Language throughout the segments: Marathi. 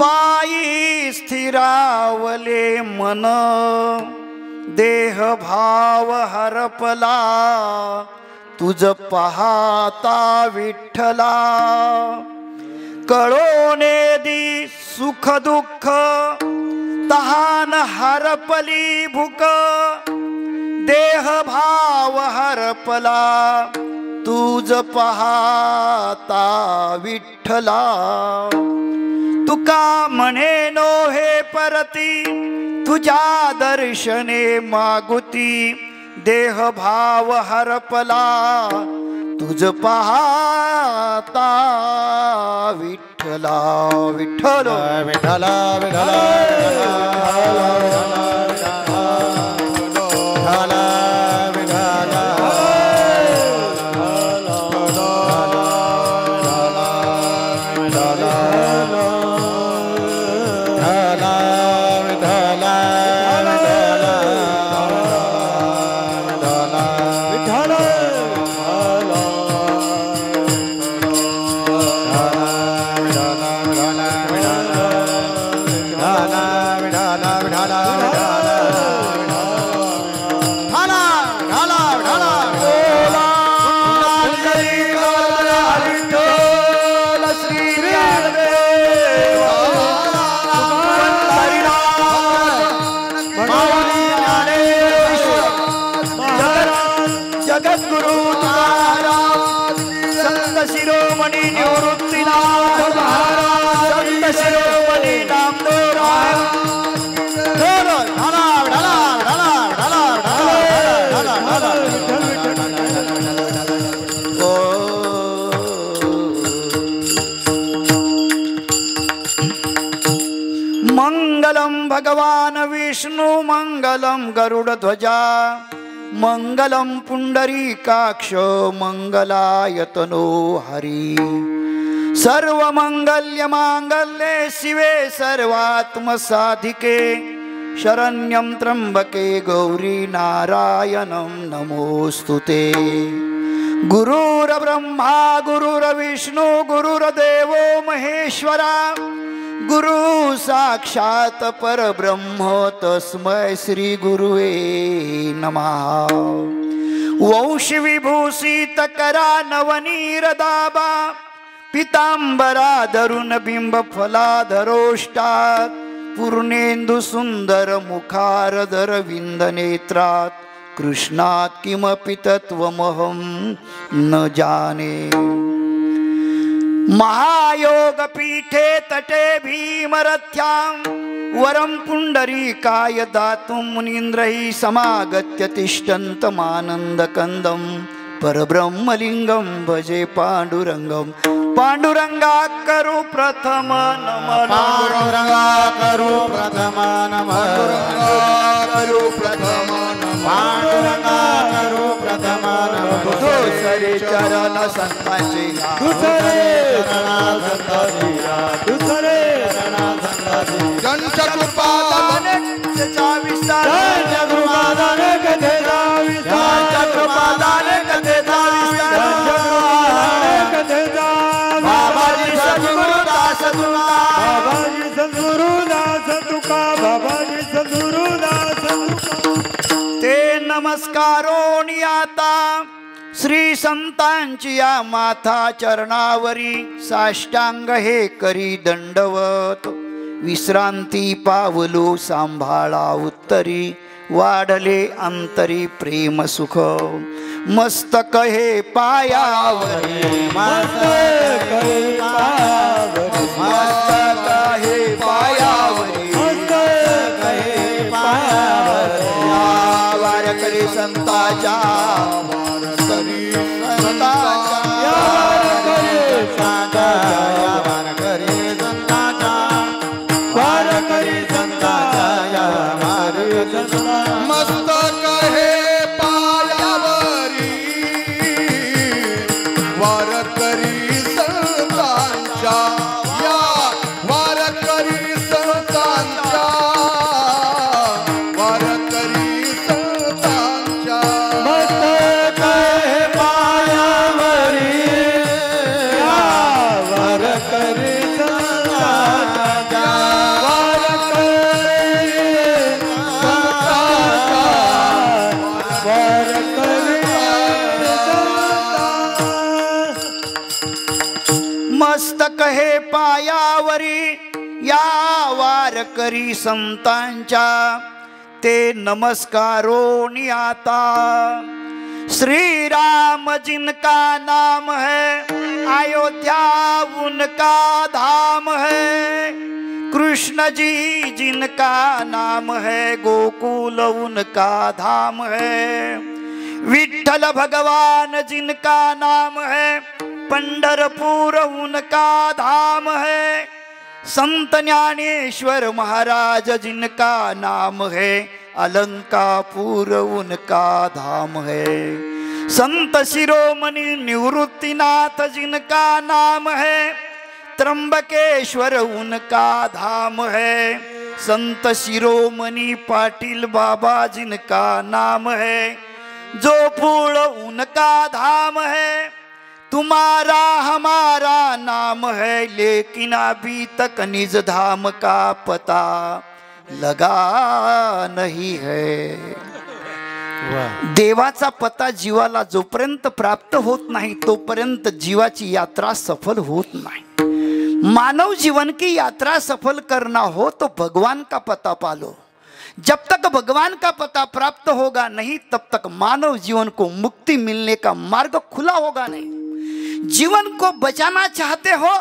पायी स्थिरावले मन, देह भाव हरपला, तुझ पाहता विठ्ठला. कळोने दी सुख दुःख, तहान हरपली भूक, देह भाव हरपला, तुझ पाहता विठ्ठला. तुका म्हणे नो हे परती, तुझ्या दर्शने मागुती, देह भाव हरपला, तुझ पाहता विठ्ठला. विठ्ठल विठ्ठल विठ्ठल भगवान विष्णु मंगलम गरुडध्वजा, मंगलम पुंडरीकाक्ष, मंगलायतनो हरि. सर्वमंगल्य मांगल्ये शिवे सर्वात्म साधिके, शरण्यं त्र्यंबके गौरी नारायणं नमोस्तुते. गुरुर्ब्रह्मा गुरुर्विष्णु गुरुर्देवो महेश्वरा, गुरु साक्षात परब्रह्म तस्मै श्री गुरुवे नमः. वंश विभूषित करा नवनीर दाबा, पितांबरा धरुण बिंब फलाधरोष्टात, पूर्णेंदु सुंदर मुखारधर विंद नेत्रात, कृष्णात किमपि तत्वमहं न जाने. महायोग पीठे तटे भीमरथ्यां, वरं पुंडरीकाय दातुं मुनीन्द्रैः समागत्य तिष्ठन्तमानन्दकन्दं, परब्रह्मलिंगं भजे पांडुरंगं. पांडुरंगा करू प्रथम नमः, पांडुरंगा करू प्रथम नमः, करू प्रथम नमः, पांडुरंगा करू प्रथम नमः. दुसरे चरण संतांचे, दुसरे चरण संतांचे, दुसरे चरण संतांचे. चक्रपादान कथेचा विस्तार, चक्रपादान कथेचा विस्तार, चक्रपादान कथेचा विस्तार, कथेचा. बाबाजी सद्गुरुदास तुका, बाबाजी सद्गुरुदास तुका, बाबाजी सद्गुरुदास तुका. ते नमस्कारोनी आता श्री संतांची या माथा चरणावरी, साष्टांग हे करी दंडवत. विश्रांती पावलो सांभाळा उत्तरी, वाढले अंतरी प्रेम सुख. मस्तक हे पायावरी, मस्तक हे पायावरी, मस्तक हे पायावरी, मस्तक हे पायावरी. वारकरी संतांच्या, वारकरी संतांच्या, वारकरी संतांच्या, वारकरी संतांच्या, वारकरी संतांच्या, वारकरी संतांच्या. मस्तक हे पायावरी, वारकरी संतांच्या, या वारकरी संतांच्या, वारकरी संतांच्या. मस्तक या वारकरी संतांच्या ते नमस्कारों आता। श्री राम जिनका नाम है, अयोध्या उनका धाम है। कृष्ण जी जिनका नाम है, गोकुल उनका धाम है। विठ्ठल भगवान जिनका नाम है, पंढरपुर उनका धाम है। संत ज्ञानेश्वर महाराज जिनका नाम है, अलंकापुर उनका धाम है। संत शिरोमणि निवृत्तिनाथ जिनका नाम है, त्र्यंबकेश्वर उनका धाम है। संत शिरोमणि पाटिल बाबा जिनका नाम है, जोपुर उनका धाम है। तुम्हारा हमारा नाम है, लेकिन अभी तक निज धाम का पता लगा नहीं है। देवाचा पता जीवाला जोपर्यंत प्राप्त होत नहीं, तोपर्यंत जीवाची यात्रा सफल होत नहीं। मानव जीवन की यात्रा सफल करना हो तो भगवान का पता पालो। जब तक भगवान का पता प्राप्त होगा नहीं, तब तक मानव जीवन को मुक्ति मिलने का मार्ग खुला होगा नहीं। जीवन को बचाना चाहते हो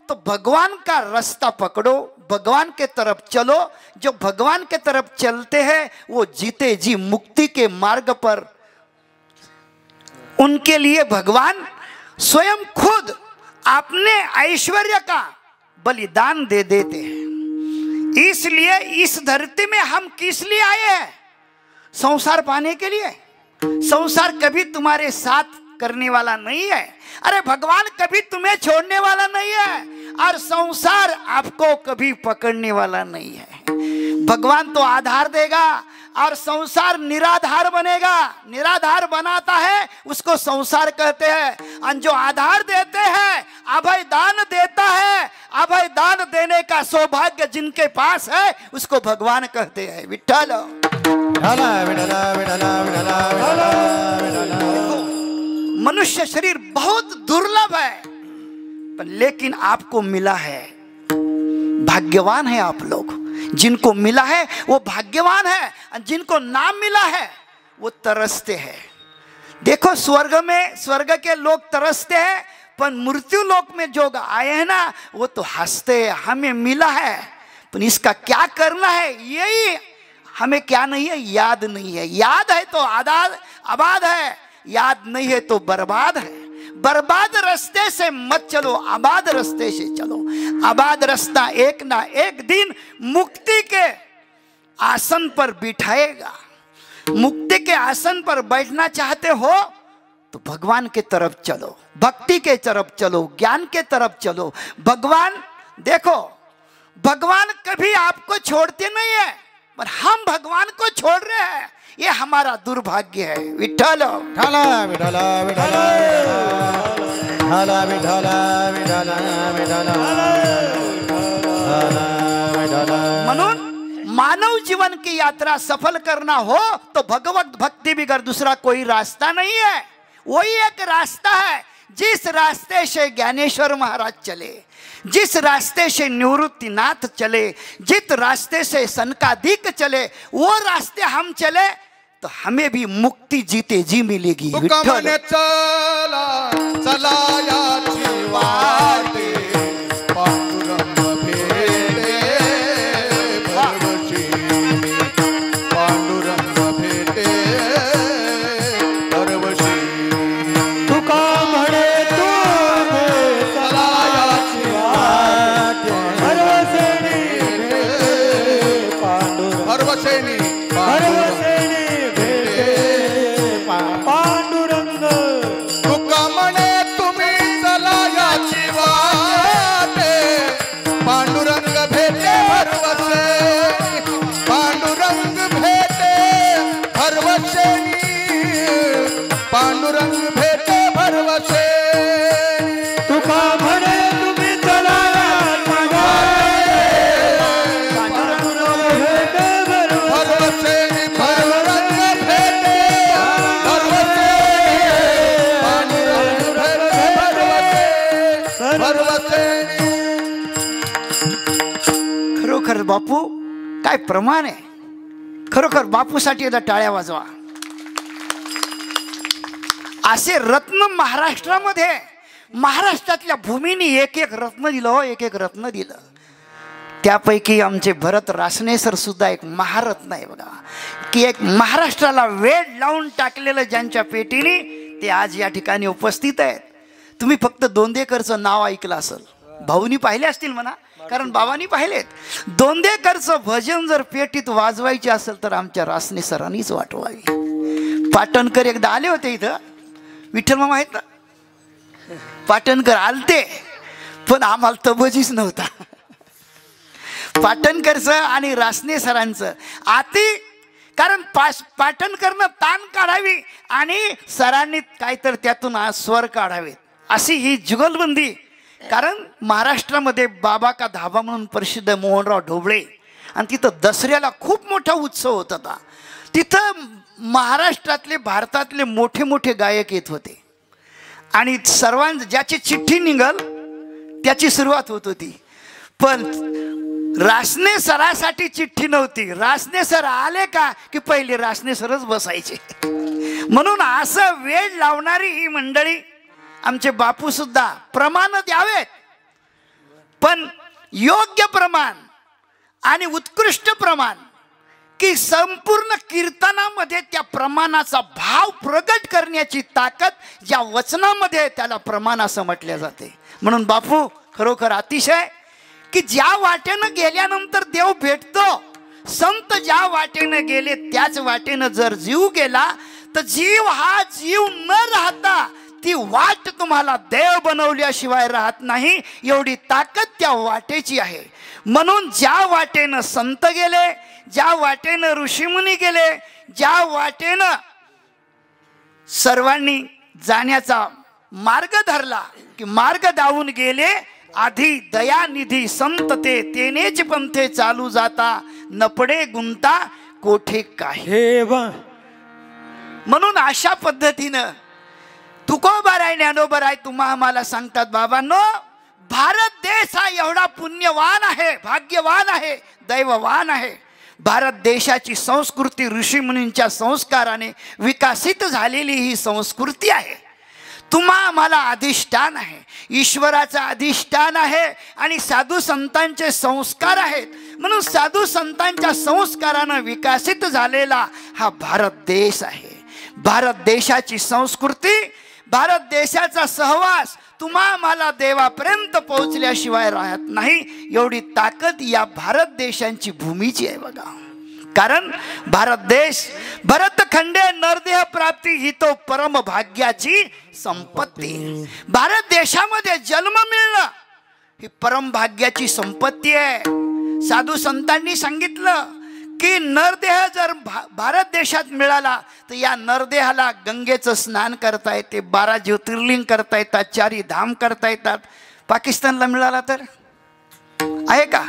तो भगवान का रास्ता पकड़ो, भगवान के तरफ चलो। जो भगवान के तरफ चलते हैं वो जीते जी मुक्ति के मार्ग पर, उनके लिए भगवान स्वयं खुद अपने ऐश्वर्य का बलिदान दे देते हैं। इसलिए इस धरती में हम किस लिए आए हैं? संसार पाने के लिए। संसार कभी तुम्हारे साथ करने वाला नहीं है। अरे भगवान कभी तुम्हें छोड़ने वाला नहीं है, और संसार आपको कभी पकड़ने वाला नहीं है। भगवान तो आधार देगा और संसार निराधार बनेगा। निराधार बनाता है उसको संसार कहते हैं, और जो आधार देते हैं, अभय दान देता है, अभय दान देने का सौभाग्य जिनके पास है उसको भगवान कहते हैं। विठ्ठल मनुष्य शरीर बहुत दुर्लभ है, पर लेकिन आपको मिला है। भाग्यवान है आप लोग। जिनको मिला है वो भाग्यवान है, और जिनको नाम मिला है वो तरसते हैं। देखो स्वर्ग में, स्वर्ग के लोग तरसते हैं, पर मृत्यु लोक में जो आए हैं ना वो तो हंसते हैं। हमें मिला है, पर इसका क्या करना है यही हमें क्या नहीं है, याद नहीं है। याद है तो आबाद है, याद नहीं है तो बर्बाद है। बर्बाद रास्ते से मत चलो, आबाद रास्ते से चलो। आबाद रास्ता एक ना एक दिन मुक्ति के आसन पर बिठाएगा। मुक्ति के आसन पर बैठना चाहते हो तो भगवान के तरफ चलो, भक्ति के तरफ चलो, ज्ञान के तरफ चलो। भगवान देखो, भगवान कभी आपको छोड़ते नहीं है, पर हम भगवान को छोड़ रहे हैं, ये हमारा दुर्भाग्य है। विठ्ठल विठ्ठल विठ्ठल विठ्ठल विठ्ठल विठ्ठल विठ्ठल विठ्ठल। म्हणून मानव जीवन की यात्रा सफल करना हो तो भगवत भक्ति बिगर दूसरा कोई रास्ता नहीं है। वही एक रास्ता है जिस रास्ते से ज्ञानेश्वर महाराज चले, जिस रास्ते से निवृत्तिनाथ चले, जिस रास्ते से सनकादिक चले, वो रास्ते हम चले तो हमें भी मुक्ति जीते जी मिलेगी। विठ्ठल चला चला याची वाटे, पांडुरंग भेटे भरवशी, पांडुरंग भेटे भरवशी। तुका म्हणे तू चला याची वाटे, भरवसेनी पांडुरंग, भरवशेनी भरवसेनी पांडुरंग। तुका म्हणे तुम्ही चला याची वाटे, पांडुरंग भेटे भरवसे, पांडुरंग भेटे भरवशेनी, पांडुरंग भेटे भरवसे। तुका म्हणे तुम्ही चला भरवशेनी भरवसे। खरोखर बापू काय प्रमाण आहे. खरोखर बापूसाठी एकदा टाळ्या वाजवा. असे रत्न महाराष्ट्रामध्ये, महाराष्ट्रातल्या भूमीने एक एक रत्न दिलं हो, एक एक रत्न दिलं. त्यापैकी आमचे भरत रासने सर सुद्धा एक महारत्न आहे बघा, की एक महाराष्ट्राला वेड लावून टाकलेलं ज्यांच्या पेटीने ते आज या ठिकाणी उपस्थित आहेत. तुम्ही फक्त दोंदेकरचं नाव ऐकलं असेल, भाऊनी पाहिले असतील म्हणा, कारण बाबांनी पाहिलेत. दोंदेकरचं भजन जर पेटीत वाजवायचे असेल तर आमच्या रासने सरांनीच वाटवावी. पाटणकर एकदा आले होते इथं, विठ्ठल मामा आहेत ना, पाटणकर आलते पण आम्हाला तबजीच नव्हता. पाटणकरचं आणि रासने सरांचं आती, कारण पाटणकरनं ताण काढावी आणि सरांनी काहीतरी त्यातून स्वर काढावेत, अशी ही जुगलबंदी. कारण महाराष्ट्रामध्ये बाबा का धाबा म्हणून प्रसिद्ध मोहनराव ढोबळे, आणि तिथं दसऱ्याला खूप मोठा उत्सव होत होता. तिथं महाराष्ट्रातले भारतातले मोठे मोठे गायक येत होते आणि ज्याची चिठ्ठी निघल त्याची सुरुवात होत होती. पण रासने सरासाठी चिठ्ठी नव्हती. रासने सर आले का की पहिले रासने सरच बसायचे. म्हणून असं वेळ लावणारी ही मंडळी आमचे बापू सुद्धा प्रमाण द्यावेत, पण योग्य प्रमाण आणि उत्कृष्ट प्रमाण, की संपूर्ण कीर्तनामध्ये त्या प्रमाणाचा भाव प्रगट करण्याची ताकद ज्या वचनामध्ये त्याला प्रमाण असं म्हटले जाते. म्हणून बापू खरोखर अतिशय, की ज्या वाटेनं गेल्यानंतर देव भेटतो, संत ज्या वाटेनं गेले त्याच वाटेनं जर जीव गेला तर जीव हा जीव न राहता ती वाट तुम्हाला देव बनवल्याशिवाय राहत नाही, एवढी ताकद त्या वाटेची आहे. म्हणून ज्या वाटेनं संत गेले, ज्या वाटेनं ऋषीमुनी गेले, ज्या वाटेनं सर्वांनी जाण्याचा मार्ग धरला, की मार्ग दावून गेले आधी दयानिधी संत ते, तेनेच पंथे चालू जाता, नपडे गुंता कोठे काही. म्हणून अशा पद्धतीनं तुकोबाराय ज्ञानोबाराय तुम्हा आम्हाला सांगतात, बाबांनो भारत देश हा एवढा पुण्यवान आहे, भाग्यवान आहे, दैववान आहे. भारत देशाची संस्कृती ऋषीमुनींच्या संस्काराने विकसित झालेली ही संस्कृती आहे. तुम्हा आम्हाला अधिष्ठान आहे, ईश्वराचं अधिष्ठान आहे आणि साधू संतांचे संस्कार आहेत. म्हणून साधू संतांच्या संस्कारानं विकसित झालेला हा भारत देश आहे. भारत देशाची संस्कृती, भारत देशाचा सहवास तुम्हा आम्हाला देवापर्यंत पोहोचल्याशिवाय राहत नाही, एवढी ताकद या भारत देशांची भूमीची आहे बघा. कारण भारत देश भरतखंडे नरदेह प्राप्ती ही तो परम भाग्याची संपत्ती. भारत देशामध्ये जन्म मिळणं ही परम भाग्याची संपत्ती आहे. साधू संतांनी सांगितलं की नरदेह जर भारत देशात मिळाला तर या नरदेहाला गंगेचं स्नान करता येते, 12 ज्योतिर्लिंग करता येतात, 4 धाम करता येतात. पाकिस्तानला मिळाला तर आहे का?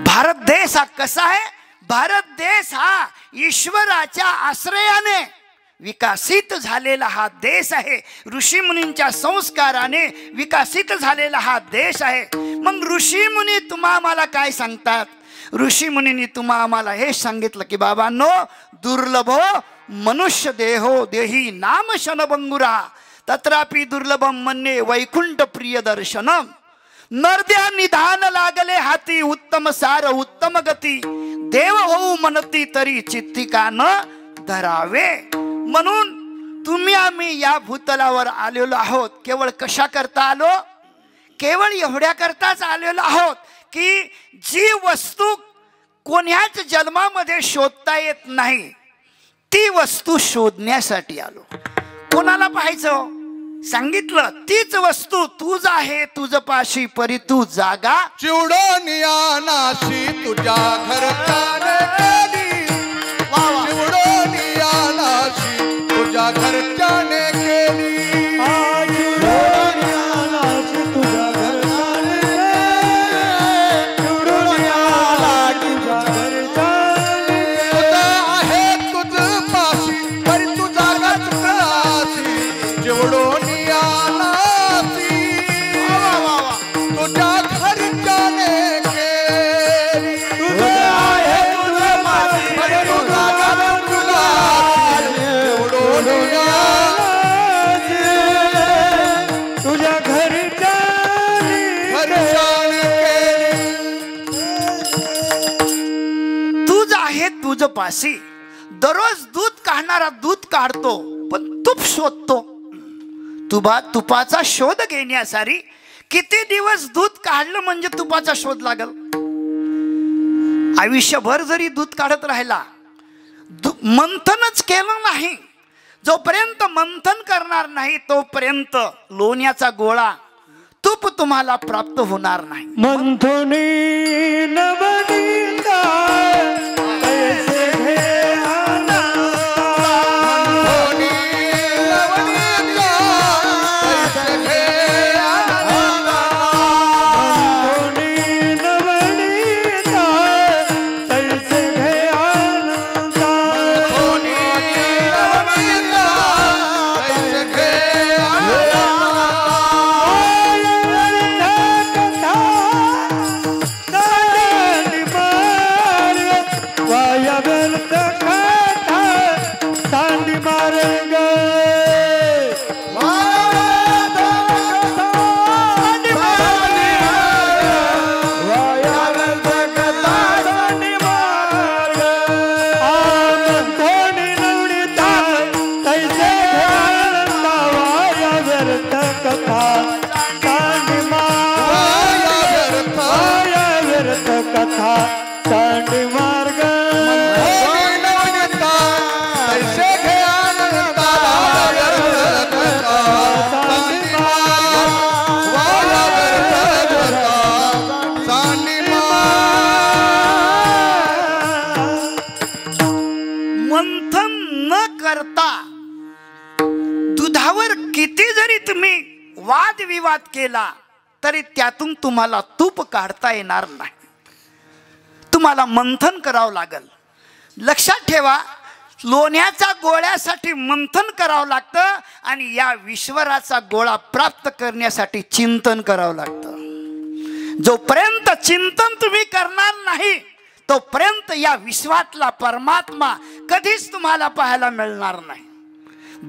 भारत देश हा कसा आहे? भारत देश हा ईश्वराच्या आश्रयाने विकसित झालेला हा देश आहे. ऋषीमुनींच्या संस्काराने विकसित झालेला हा देश आहे. मग ऋषीमुनी तुम्हा आम्हाला काय सांगतात? ऋषीमुनींनी तुम्हा आम्हाला हे सांगितलं की बाबांनो, दुर्लभो मनुष्य देहो देही नाम शनभंगुरा तत्रापि दुर्लभम मन्ये वैकुंठ प्रिय दर्शनम. नरद्या निधान लागले हाती उत्तम सार उत्तम गती, देव होऊ म्हणती तरी चित्तिका न धरावे. म्हणून तुम्ही आम्ही या भूतलावर आलेलो आहोत. केवळ कशा करता आलो? केवळ एवढ्या करताच आलेलो आहोत की जी वस्तू कोण्याच जन्मामध्ये शोधता येत नाही ती वस्तू शोधण्यासाठी आलो. कोणाला पाहायचं? सांगितलं तीच वस्तू तुझ आहे, तुझ पाशी परी तू जागा चिवडोनिया नाशी तुझ्या घरच्याने केली. चिवडोनिया नाशी तुझ्या घरच्याने केली. पाशी दररोज दूध काढणारा दूध काढतो पण तूप शोधतो. तुपाचा शोध घेण्यासाठी किती दिवस दूध काढलं म्हणजे तुपाचा शोध लागल. आयुष्यभर जरी दूध काढत राहिला, मंथनच केलं नाही, जोपर्यंत मंथन करणार नाही तोपर्यंत लोण्याचा गोळा तूप तुम्हाला प्राप्त होणार नाही. मंथुनी नवनीता कैसे घे आनंदा. मंथुनी नवनीता कैसे घे आनंदा. मंथुनी नवनीता कैसे घे आनंदा. मंथुनी नवनीता कैसे घे आनंदा. वाया व्यर्थ कथा सांडी मारेंगे. वाया व्यर्थ कथा सांडी मारेंगे. मंथुनी नवनीता कैसे घे आनंदा. वाया व्यर्थ कथा सांडी मारेंगे. वाया व्यर्थ कथा सांडी मार्ग. मंथुनी नवनीता कैसे घे आनंदा. वाया व्यर्थ कथा सांडी मार. वाया व्यर्थ कथा सांडी मंथन न करता दुधावर किती जरी तुम्ही वादविवाद केला तरी त्यातून तुम्हाला तूप काढता येणार नाही. तुम्हाला मंथन करावं लागल. लक्षात ठेवा, लोण्याच्या गोळ्यासाठी मंथन करावं लागतं आणि या ईश्वराचा गोळा प्राप्त करण्यासाठी चिंतन करावं लागतं. जोपर्यंत चिंतन तुम्ही करणार नाही तोपर्यंत या विश्वातला परमात्मा कधीच तुम्हाला पाहायला मिळणार नाही.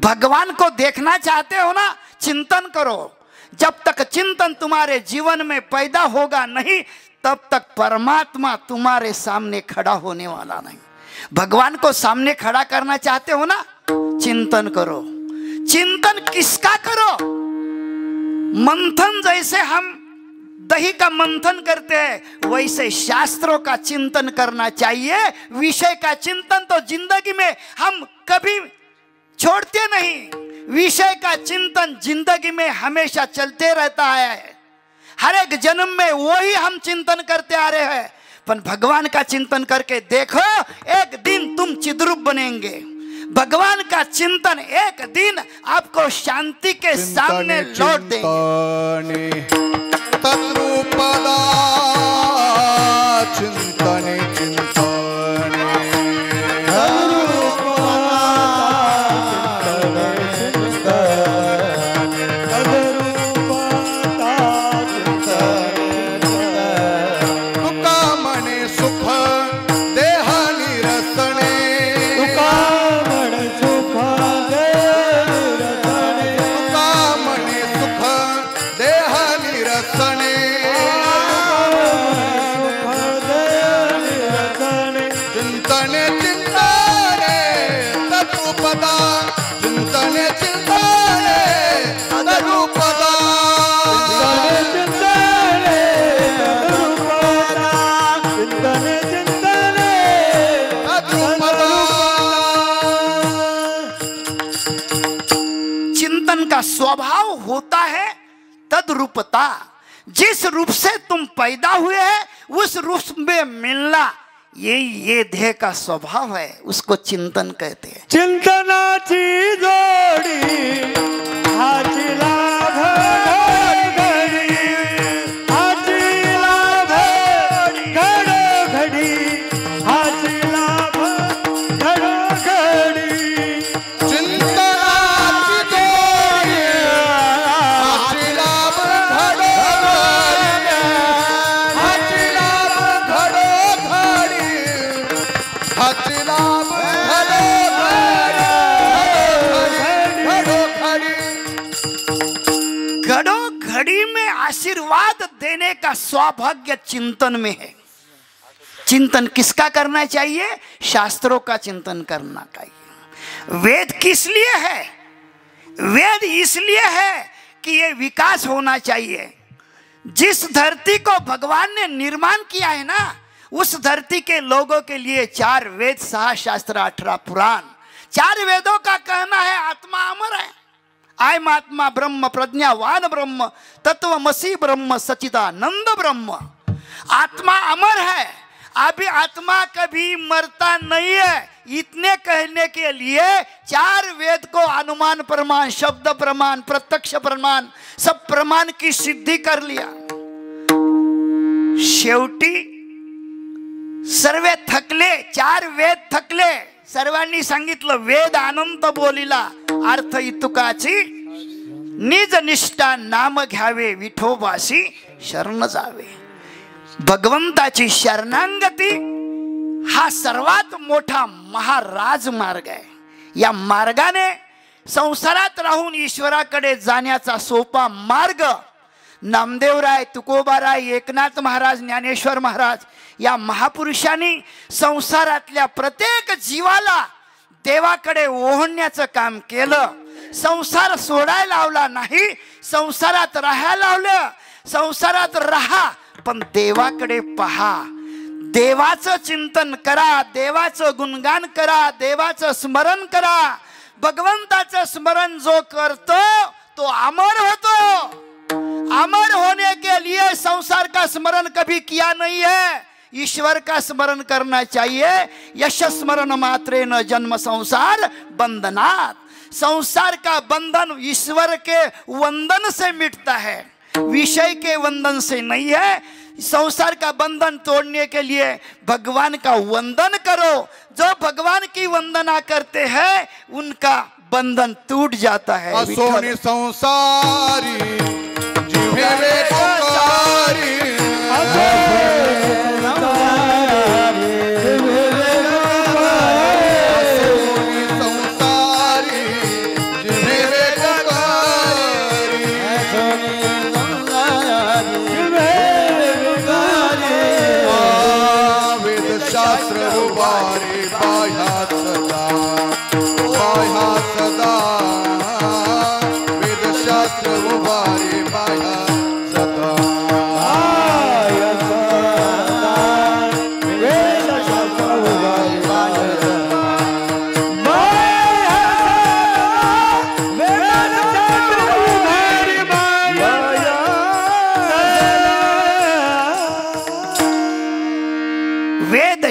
भगवान को देखना चाहते हो ना, चिंतन करो. जब तक चिंतन तुम्हारे जीवन में पैदा होगा नहीं तब तक परमात्मा तुम्हारे सामने खड़ा होने वाला नहीं. भगवान को सामने खड़ा करना चाहते हो ना, चिंतन करो. चिंतन किसका करो? मंथन जैसे हम दही का मंथन करते हैं वैसे शास्त्रों का चिंतन करना चाहिए. विषय का चिंतन तो जिंदगी में हम कभी छोड़ते नहीं. विषय का चिंतन जिंदगी में हमेशा चलते रहता है. हर एक जन्म में वही हम चिंतन करते आ रहे हैं. पर भगवान का चिंतन करके देखो, एक दिन तुम चिद्रूप बनेंगे. भगवान का चिंतन एक दिन आपको शांति के सामने लौट देंगे. तद्रूपदा चिंतने चिंतने. तुका म्हणे सुख देहानी रसणे. तुका म्हणे सुख देहानी रसणे. तुका म्हणे सुख देहानी रसणे. चिंतने चिंतने तद्रूपदा. चिंतने चिंतने तद्रूपदा. चिंतन का स्वभाव होता है तद्रूपता. जिस रूप से तुम पैदा हुए हैं उस रूप में मिलना, ये देह का स्वभाव है. उसको चिंतन कहते हैं. चिंतनाची जोडी हाची लाभ घडी. हाची लाभ घडी. हाची लाभ घडी. चिंतनाची जोडी हाची लाभ घडोघडी. हाची लाभ घडोघडी. हाची लाभ घड़ी में आशीर्वाद देने का सौभाग्य चिंतन में है. चिंतन किसका करना चाहिए? शास्त्रों का चिंतन करना चाहिए। वेद किस लिए है? वेद इसलिए है कि ये विकास होना चाहिए। जिस धरती को भगवान ने निर्माण किया है ना, उस धरती के लोगों के लिए 4 वेद, 6 शास्त्र, 18 पुराण, 4 वेदों का कहना है आत्मा अमर है। आयम आत्मा ब्रह्म, प्रज्ञावान ब्रह्म, तत्वमसि ब्रह्म, सच्चिदानंद ब्रह्म। आत्मा अमर है, अभी आत्मा कभी मरता नहीं है। इतने कहने के लिए 4 वेद को अनुमान प्रमाण, शब्द प्रमाण, प्रत्यक्ष प्रमाण, सब प्रमाण की सिद्धि कर लिया। शेवटी सर्वे थकले, 4 वेद थकले, सर्वांनी सांगितलं वेद अनंत बोलिला, अर्थ इतुकाची निज निष्ठा नाम घ्यावे, विठोबाशी शरण जावे। भगवंताची शरणांगती हा सर्वात मोठा महाराज मार्ग आहे। या मार्गाने संसारात राहून ईश्वराकडे जाण्याचा सोपा मार्ग नामदेवराय, तुकोबाराय, एकनाथ महाराज, ज्ञानेश्वर महाराज या महापुरुषांनी संसारातल्या प्रत्येक जीवाला देवाकडे ओढण्याचं काम केलं। संसार सोडायला लावला नाही, संसारात राहायला लावलं। संसारात राहा पण देवाकडे पहा, देवाचं चिंतन करा, देवाचं गुणगान करा, देवाचं स्मरण करा। भगवंताचं स्मरण जो करतो तो अमर होतो। अमर होने के लिए संसार का स्मरण कभी किया नहीं है, ईश्वर का स्मरण करना चाहिए। यश स्मरण मात्रे न जन्म संसार बंधनात्। संसार का बंधन ईश्वर के वंदन से मिटता है, विषय के वंदन से नहीं है। संसार का बंधन तोड़ने के लिए भगवान का वंदन करो। जो भगवान की वंदना करते हैं उनका बंधन टूट जाता है। असोनी संसारी जिव्हे पुकारी,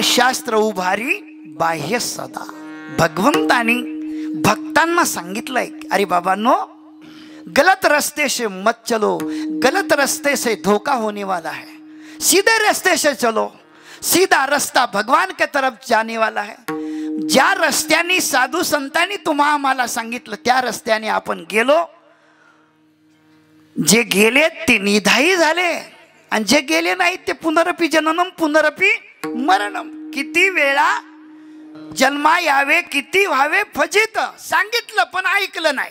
शास्त्र उभारी बाह्य सदा। भगवंतानी भक्तांना सांगितलंय, अरे बाबांनो, गलत रास्ते से मत चलो, गलत रास्ते से धोखा होने वाला है। सीधे रास्ते से चलो, सीधा रास्ता भगवान के तरफ जाने वाला है। ज्या रस्त्याने साधू संतांनी तुम्हाला आम्हाला सांगितलं त्या रस्त्याने आपण गेलो, जे गेले ते निधाई झाले आणि जे गेले नाही ते पुनरपी जननम पुनरपी मरणम। किती वेळा जन्मा यावे, किती व्हावे फजित, सांगितलं पण ऐकलं नाही,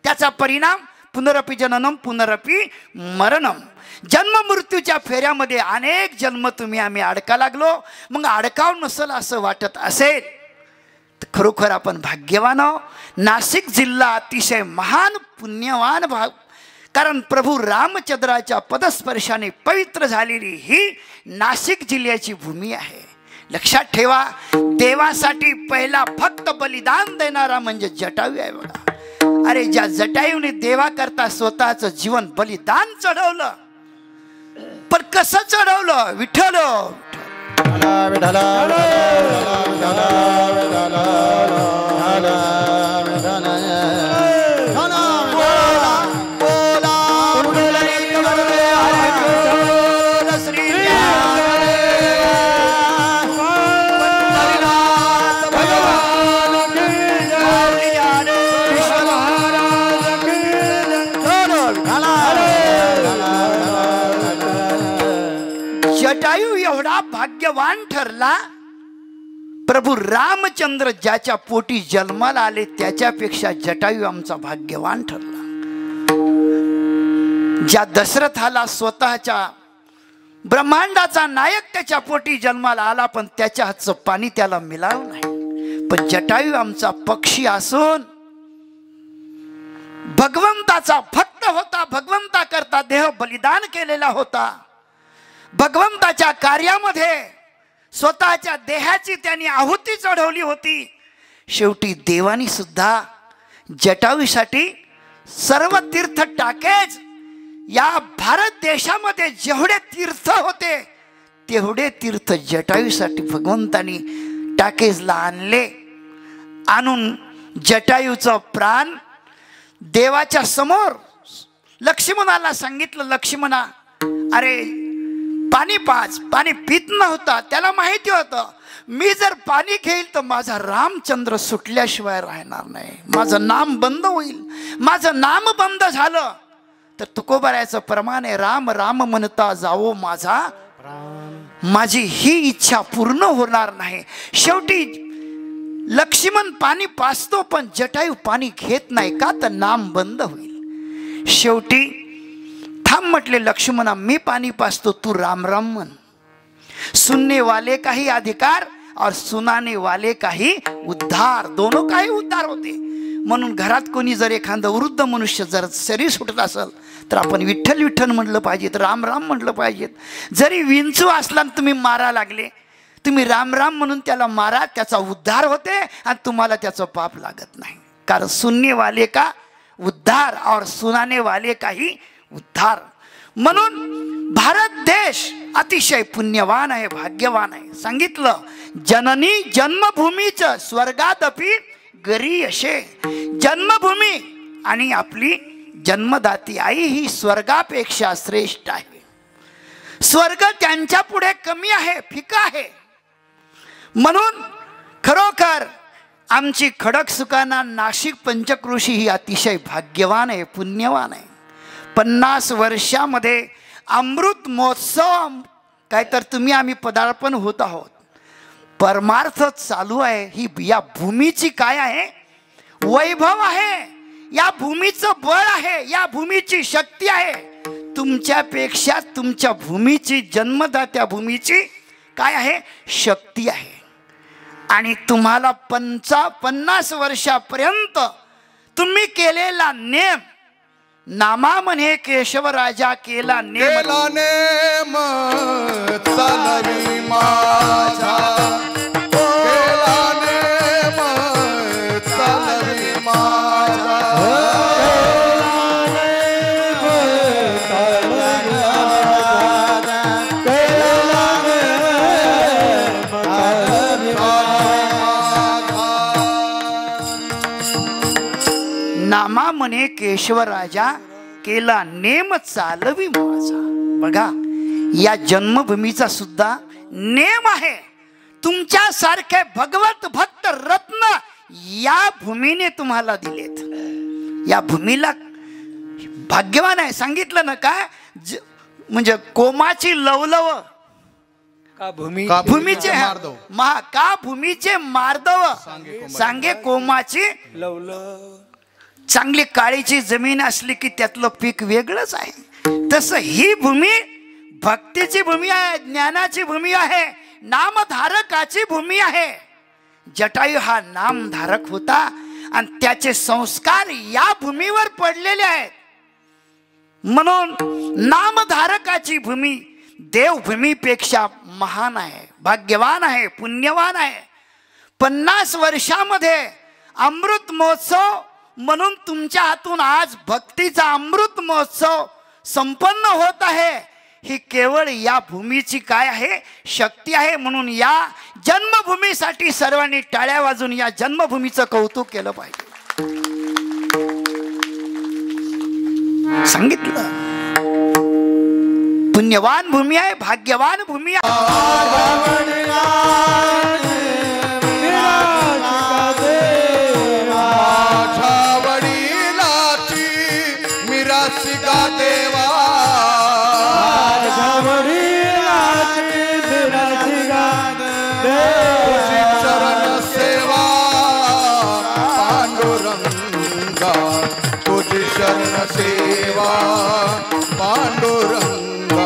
त्याचा परिणाम पुनरपी जननम पुनरपी मरणम। जन्म मृत्यूच्या फेऱ्यामध्ये अनेक जन्म तुम्ही आम्ही अडका लागलो। मग अडकाव नसल असं वाटत असेल तर खरोखर आपण भाग्यवान आहो। नाशिक जिल्हा अतिशय महान पुण्यवान भाग, कारण प्रभू रामचंद्राच्या पदस्पर्शाने पवित्र झालेली ही नाशिक जिल्ह्याची भूमी आहे। लक्षात ठेवा, देवासाठी पहिला फक्त बलिदान देणारा म्हणजे जटायू आहे बघा। अरे ज्या जटायूने देवा करता स्वतःचं जीवन बलिदान चढवलं, पण कसं चढवलं? विठ्ठल जटायू एवढा भाग्यवान ठरला, प्रभू रामचंद्र ज्याच्या पोटी जन्माला आले त्याच्यापेक्षा जटायू आमचा भाग्यवान ठरला। ज्या दशरथाला स्वतःच्या ब्रह्मांडाचा नायक त्याच्या पोटी जन्माला आला, पण त्याच्या हातचं पाणी त्याला मिळालं नाही. पण जटायू आमचा पक्षी असून भगवंताचा भक्त होता, भगवंता करता देह बलिदान केलेला होता. भगवंताच्या कार्यामध्ये स्वतःच्या देहाची त्यांनी आहुती चढवली होती. शेवटी देवानी सुद्धा जटायूसाठी सर्व तीर्थ टाकेज या भारत देशामध्ये जेवढे तीर्थ होते तेवढे तीर्थ जटायूसाठी भगवंतानी टाकेजला आणले. आणून जटायूचं प्राण देवाच्या समोर लक्ष्मणाला सांगितलं, लक्ष्मणा अरे पाणी पाच. पाणी पित नव्हता, त्याला माहिती होतं मी जर पाणी घेईल तर माझा रामचंद्र सुटल्याशिवाय राहणार नाही, माझं नाम बंद होईल. माझं नाम बंद झालं तर तुकोबारायचं प्रमाण आहे, राम राम म्हणता जावो माझा माझी ही इच्छा पूर्ण होणार नाही. शेवटी लक्ष्मण पाणी पाजतो, पण जटायू पाणी घेत नाही, का तर नाम बंद होईल. शेवटी थांब म्हटले लक्ष्मणा, मी पाणी पाजतो, तू राम राम म्हण. सुनने वाले का ही अधिकार और सुनाने वाले का ही उद्धार, दोनों का ही उद्धार होते. म्हणून घरात कोणी जर एखादं वृद्ध मनुष्य जर शरीर सुटत असेल तर आपण विठ्ठल विठ्ठल म्हटलं पाहिजे, राम राम म्हटलं पाहिजे. जरी विंचू असला तुम्ही मारा लागले, तुम्ही राम राम म्हणून त्याला मारा, त्याचा उद्धार होते आणि तुम्हाला त्याचं पाप लागत नाही. कारण सुनने वाले का उद्धार और सुनाने वाले का ही उद्धार. म्हणून भारत देश अतिशय पुण्यवान आहे, भाग्यवान आहे. सांगितलं जननी जन्मभूमीच स्वर्गादपि गरीयशे. जन्मभूमी आणि आपली जन्मदाती आई ही स्वर्गापेक्षा श्रेष्ठ आहे. स्वर्ग त्यांच्या पुढे कमी आहे, फिका आहे. म्हणून खरोखर आमची खडकसुकाना नाशिक पंचक्रोशी ही अतिशय भाग्यवान आहे, पुण्यवान आहे. 50 वर्षामध्ये अमृत महोत्सव काय तर तुम्ही आम्ही पदार्पण होत आहोत. परमार्थ चालू आहे. ही या भूमीची काय आहे वैभव आहे, या भूमीचं बळ आहे, या भूमीची शक्ती आहे. तुमच्यापेक्षा तुमच्या भूमीची जन्मदात्या भूमीची काय आहे शक्ती आहे. आणि तुम्हाला 50 वर्षापर्यंत तुम्ही केलेला नेम, नामा म्हणे केशव राजा केला नेम, केला नेम चालवी माझा, केला नेम चालवी माझा, नामा म्हणे केशव राजा केला नेम चालवी माझा. बघा या जन्मभूमीचा सुद्धा नेम आहे. तुमच्यासारखे भगवत भक्त रत्न या भूमीने तुम्हाला दिलेत. या भूमीला भाग्यवान आहे. सांगितलं ना काय म्हणजे कोमाची लवलव का भूमी भूमीचे मार्दव, का भूमीचे मार्दव सांगे कोमाची लवलं. चांगली काळीची जमीन असली की त्यातलं पीक वेगळंच आहे. तसं ही भूमी भक्तीची भूमी आहे, ज्ञानाची भूमी आहे, नामधारकाची भूमी आहे. जटायू हा नामधारक होता आणि त्याचे संस्कार या भूमीवर पडलेले आहेत. म्हणून नामधारकाची भूमी देवभूमीपेक्षा महान आहे, भाग्यवान आहे, पुण्यवान आहे. 50 वर्षामध्ये अमृत महोत्सव म्हणून तुमच्या हातून आज भक्तीचा अमृत महोत्सव संपन्न होत आहे. ही केवळ या भूमीची काय आहे शक्ती आहे. म्हणून या जन्मभूमीसाठी सर्वांनी टाळ्या वाजून या जन्मभूमीचं कौतुक केलं पाहिजे. सांगितलं पुण्यवान भूमी आहे, भाग्यवान भूमी आहे. शरण सेवा पांडुरंगा.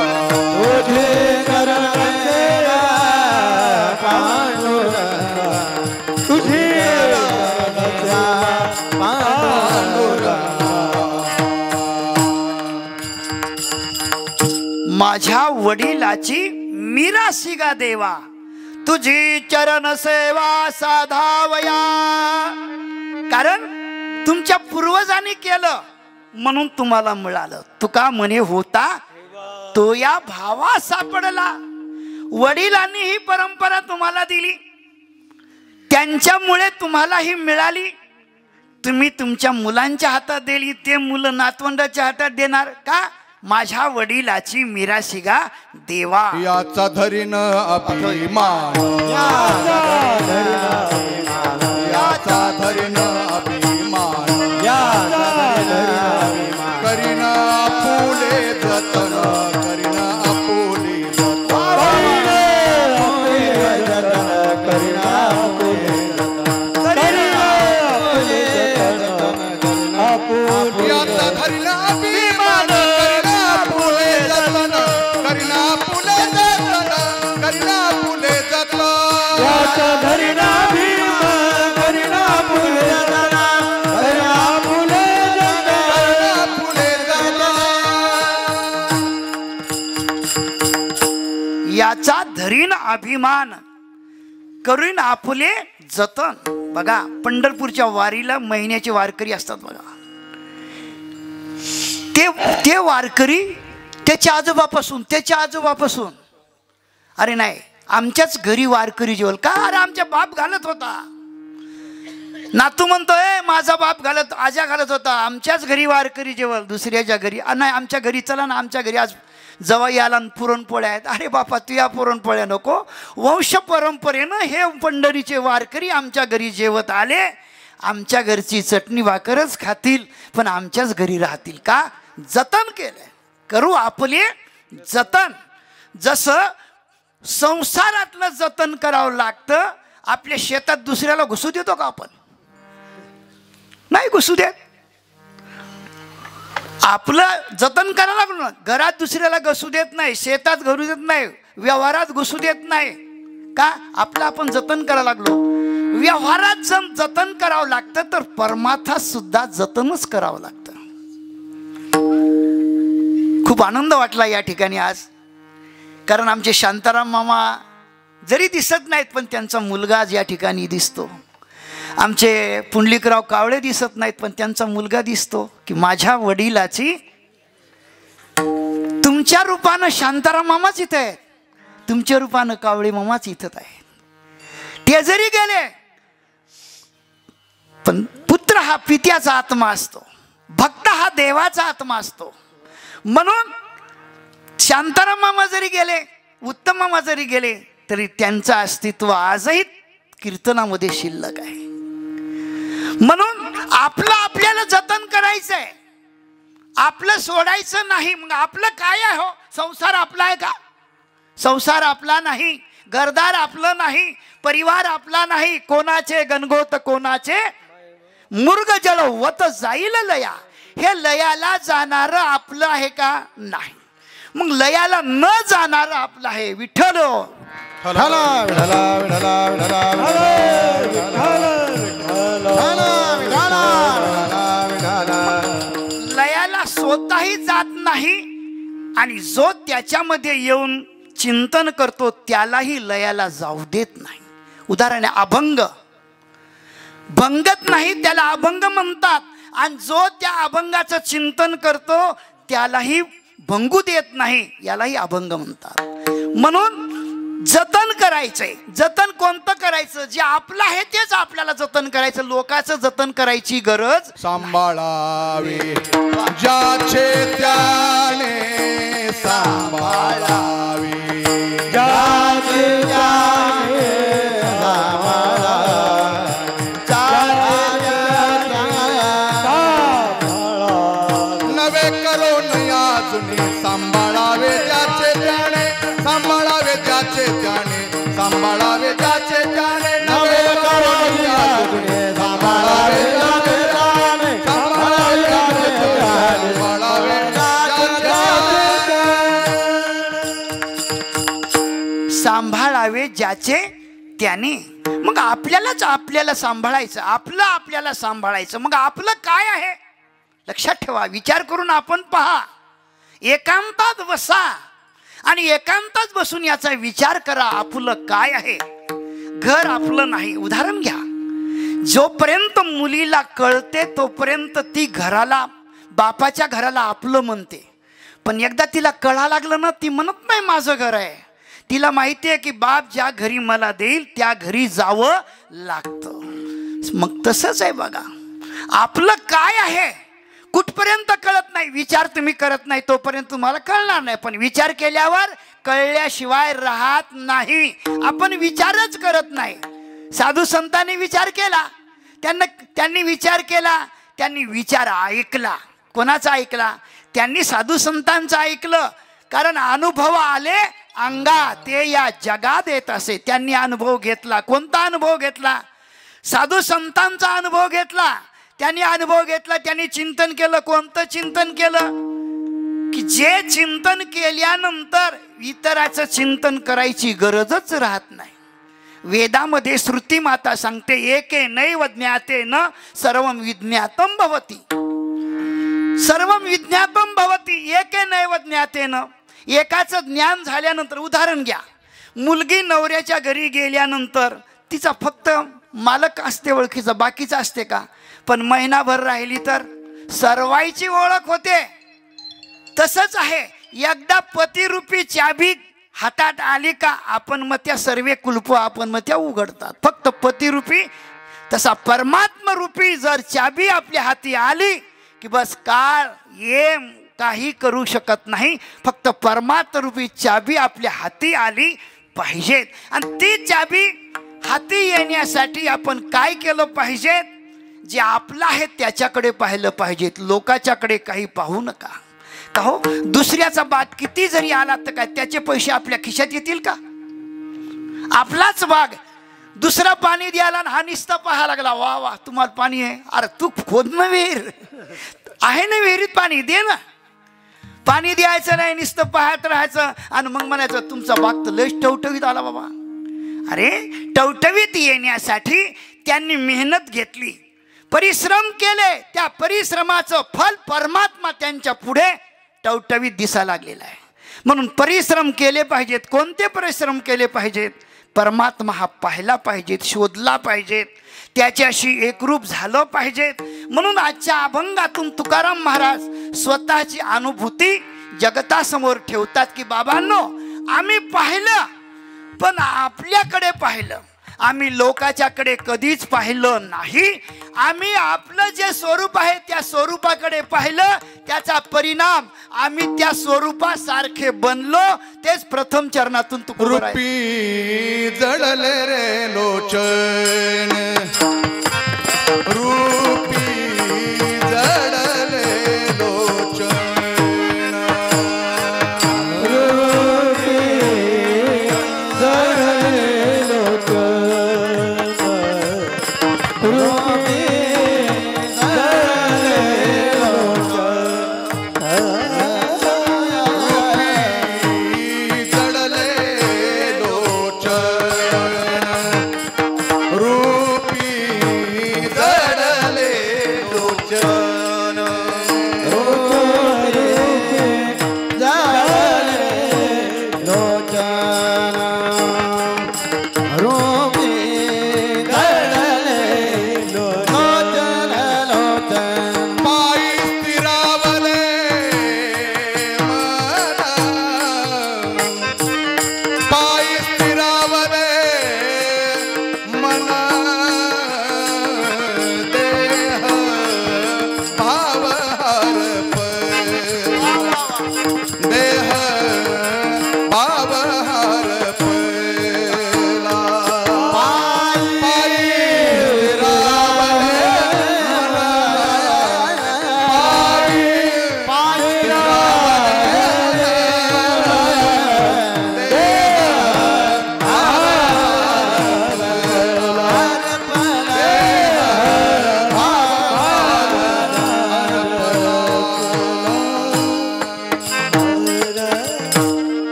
माझ्या वडिलाची मिरासिगा देवा, तुझी चरण सेवा साधावया. कारण तुमच्या पूर्वजांनी केलं म्हणून तुम्हाला मिळालं. तुका म्हणे होता तो या भावा सापडला. वडिलांनी ही परंपरा तुम्हाला दिली, त्यांच्यामुळे तुम्हाला ही मिळाली. तुम्ही तुमच्या मुलांच्या हातात दिली, ते मुलं नातवंडाच्या हातात देणार का? माझ्या वडिलाची मिरासिगा देवा. याचा धरीन अभिमान, याचा धरीन अभिमान, करीन आपुले जतन, करीन आपुले याचा धरीन अभिमान, करीन आपुले जतन, करीन आपुले जतन, करीन आपुले जतन. याचा धरीन अभिमान, करीन आपुले जतन, करीन आपुले जतन, आपुले जतन. याचा धरीन अभिमान, करीन आपुले जतन. बघा, पंढरपूरच्या वारीला महिन्याचे वारकरी असतात बघा. ते वारकरी त्याच्या आजोबापासून अरे नाही, आमच्याच घरी वारकरी जेवल का? अरे आमच्या बाप घालत होता. नातू म्हणतोय माझा बाप घालत, आजा घालत होता. आमच्याच घरी वारकरी जेवल, दुसऱ्याच्या घरी नाही, आमच्या घरी चला ना, आमच्या घरी आज जवाई आला पुरणपोळ्या आहेत. अरे बापा, तू या पुरणपोळ्या नको. वंश परंपरेनं हे पंढरीचे वारकरी आमच्या घरी जेवत आले. आमच्या घरची चटणी भाकरच खातील, पण आमच्याच घरी राहतील का? जतन केलं. करू आपले जतन. जसं संसारातलं जतन करावं लागतं. आपल्या शेतात दुसऱ्याला घुसू देतो का आपण? नाही घुसू देत. आपलं जतन करायला लागलो ना. घरात दुसऱ्याला घुसू देत नाही, शेतात घुसू देत नाही, व्यवहारात घुसू देत नाही का? आपलं आपण जतन करायला लागलो. व्यवहारात जतन करावं लागतं, तर परमार्थात सुद्धा जतनच करावं लागतं. खूप आनंद वाटला या ठिकाणी आज, कारण आमचे शांताराम मामा जरी दिसत नाहीत, पण त्यांचा मुलगा आज या ठिकाणी दिसतो. आमचे पुंडलिकराव कावळे दिसत नाहीत, पण त्यांचा मुलगा दिसतो. की माझ्या वडिलाची तुमच्या रूपानं शांताराम मामाच इथं आहेत, तुमच्या रूपानं कावळे मामाच इथं आहेत. ते जरी गेले, पण पुत्र हा पित्याचा आत्मा असतो, भक्त हा देवाचा आत्मा असतो. म्हणून शांताराम मामा जरी गेले, उत्तम मामा जरी गेले, तरी त्यांचं अस्तित्व आजही कीर्तनामध्ये शिल्लक आहे. म्हणून आपलं आपल्याला जतन करायचंय, आपलं सोडायचं नाही. मग आपलं काय आहे हो? संसार आपला आहे का? संसार आपला नाही, घरदार आपलं नाही, परिवार आपला नाही. कोणाचे गणगोत कोणाचे मुर्ग जल वत जाईल लया. हे लयाला जाणारं आपलं आहे का? नाही. मग लयाला न जाणारं आपलं आहे. विठ्ठल लयाला स्वतःही जात नाही, आणि जो त्याच्यामध्ये येऊन चिंतन करतो त्यालाही लयाला जाऊ देत नाही. उदाहरण आहे अभंग. भंगत नाही त्याला अभंग म्हणतात, आणि जो त्या अभंगाचं चिंतन करतो त्यालाही भंगू देत नाही, यालाही अभंग म्हणतात. म्हणून जतन करायचंय. जतन कोणतं करायचं? जे आपलं आहे तेच आपल्याला जतन करायचं. लोकांचं जतन करायची गरज. सांभाळावे ज्याचे त्याने सांभाळावे, ज्याचे त्याने नवे करो नया जुने सांभाळावे ज्याचे त्याने, सांभाळावे ज्याचे त्याने, सांभाळावे ज्याचे त्याने. नवे करो नया जुने सांभाळावे ज्याचे त्याने, सांभाळावे ज्याचे त्याने, सांभाळावे सांभाळावे ज्याचे त्याने. मग आपल्याला सांभाळायचं, आपलं आपल्याला सांभाळायचं. मग आपलं काय आहे लक्षात ठेवा. विचार करून आपण पहा. एकांतात बसा, आणि एकांतात बसून याचा विचार करा, आपलं काय आहे. घर आपलं नाही. उदाहरण घ्या, जोपर्यंत मुलीला कळते तोपर्यंत ती घराला, बापाच्या घराला आपलं म्हणते. पण एकदा तिला कळा लागलं ना, ती म्हणत नाही माझं घर आहे. तिला माहिती आहे की बाप ज्या घरी मला देईल त्या घरी जावं लागतं. मग तसंच आहे बघा, आपलं काय आहे कुठपर्यंत कळत नाही. विचार तुम्ही करत नाही तोपर्यंत तुम्हाला कळणार नाही. पण विचार केल्यावर कळल्याशिवाय राहत नाही. आपण विचारच करत नाही. साधू संतांनी विचार केला, त्यांनी विचार केला, त्यांनी विचार ऐकला. कोणाचा ऐकला? त्यांनी साधू संतांचं ऐकलं. कारण अनुभव आले अंगा ते या जगात येत असे. त्यांनी अनुभव घेतला. कोणता अनुभव घेतला? साधू संतांचा अनुभव घेतला. त्यांनी अनुभव घेतला, त्यांनी चिंतन केलं. कोणतं चिंतन केलं? की जे चिंतन केल्यानंतर इतराचं चिंतन करायची गरजच राहत नाही. वेदामध्ये श्रुती माता सांगते, एके नैव ज्ञातेन सर्वं विज्ञातं भवति. सर्वं विज्ञातं भवति एके नैव ज्ञातेन. एकाचं ज्ञान झाल्यानंतर, उदाहरण घ्या, मुलगी नवऱ्याच्या घरी गेल्यानंतर तिचा फक्त मालक असते ओळखीचा, बाकीचा असते का? पण महिनाभर राहिली तर सर्वांची ओळख होते. तसंच आहे, एकदा पतिरूपी चाबी हातात आली का आपण मग त्या सर्व कुलप आपण मग त्या उघडतात. फक्त पतिरूपी. तसा परमात्मा रूपी जर चाबी आपल्या हाती आली की बस काळ ये काही करू शकत नाही. फक्त परमात्मा रूपी चाबी आपल्या हाती आली पाहिजे. आणि ती चाबी हाती येण्यासाठी आपण काय केलं पाहिजे? जे आपलं आहे त्याच्याकडे पाहिलं पाहिजे, लोकाच्याकडे काही पाहू नका. का हो, दुसऱ्याचा बाग किती जरी आला तर काय त्याचे पैसे आपल्या खिशात येतील का? आपलाच बाग दुसरा पाणी द्यायला हा निस्ता पाहायला लागला, वा वा तुम्हाला पाणी आहे. अरे तू खोद ना विहीर, आहे ना विहिरीत पाणी, दे ना. पाणी द्यायचं नाही, नुसतं पाहत राहायचं आणि मग म्हणायचं तुमचा बाग तर लयच टवटवीत आला बाबा. अरे टवटवीत येण्यासाठी त्यांनी मेहनत घेतली, परिश्रम केले. त्या परिश्रमाचं फल परमात्मा त्यांच्या पुढे टवटवीत दिसायला लागलेला आहे. म्हणून परिश्रम केले पाहिजेत. कोणते परिश्रम केले पाहिजेत? परमात्मा हा पाहिला पाहिजेत, शोधला पाहिजेत, त्याच्याशी एकरूप झालं पाहिजेत. म्हणून आजच्या अभंगातून तुकाराम महाराज स्वतःची अनुभूती जगतासमोर ठेवतात की बाबांनो, आम्ही पाहिलं पण आपल्याकडे पाहिलं, आम्ही लोकाच्याकडे कधीच पाहिलं नाही. आम्ही आपलं जे स्वरूप आहे त्या स्वरूपाकडे पाहिलं, त्याचा परिणाम आम्ही त्या स्वरूपासारखे बनलो. तेच प्रथम चरणातून रूपी जळले रे लोचन, रूपी जळले लोचन, रूपी जळले लोचन, रूपी जळले लोचन,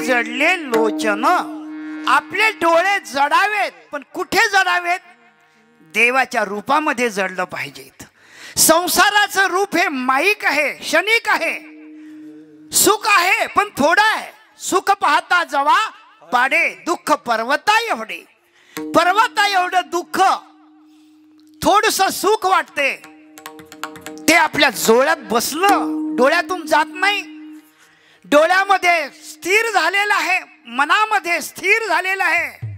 जडले लोचन. आपले डोळे जडावेत, पण कुठे जडावेत? देवाच्या रूपामध्ये जडलं पाहिजेत. संसाराचं रूप हे माईक आहे, क्षणिक आहे. सुख आहे पण थोडं आहे. सुख पाहता जवा पाडे, दुःख पर्वता एवढे. पर्वता एवढं दुःख, थोडस सुख वाटते, ते आपल्या डोळ्यात बसलं, डोळ्यातून जात नाही, डोळ्यामध्ये स्थिर झालेलं आहे, मनामध्ये स्थिर झालेलं आहे.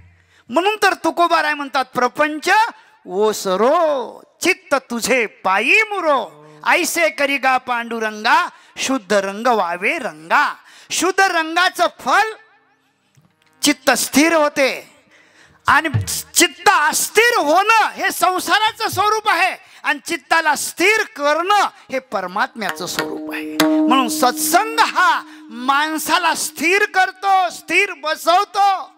म्हणून तर तुकोबाराय म्हणतात, प्रपंच ओसरो चित्त तुझे पायी मुरो, ऐसे करिगा पांडुरंगा शुद्ध रंग वावे रंगा. शुद्ध रंगाचं फल चित्त स्थिर होते, आणि चित्त अस्थिर होणं हे संसाराचं स्वरूप आहे, आणि चित्ताला स्थिर करणं हे परमात्म्याचं स्वरूप आहे. म्हणून सत्संग हा माणसाला स्थिर करतो, स्थिर बसवतो,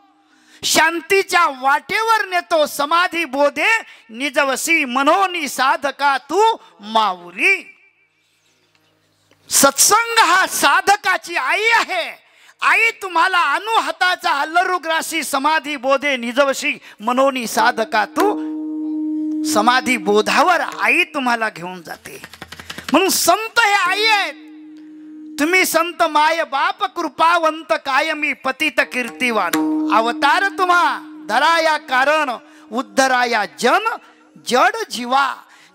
शांतीच्या वाटेवर नेतो. समाधी बोधे निजवसी मनोनी साधका तू माऊली. सत्संग हा साधकाची आई आहे. आई तुम्हाला अनुहताचा हल्लरुग्रासी समाधी बोधे निजवशी मनोनी साधका तू. समाधी बोधावर आई तुम्हाला घेऊन जाते. म्हणून संत हे आई आहेत. तुम्ही संत माय बाप कृपावंत कायमी पतित कीर्तिवान. अवतार तुम्हा धराया कारण उद्धराया जन जड जीवा.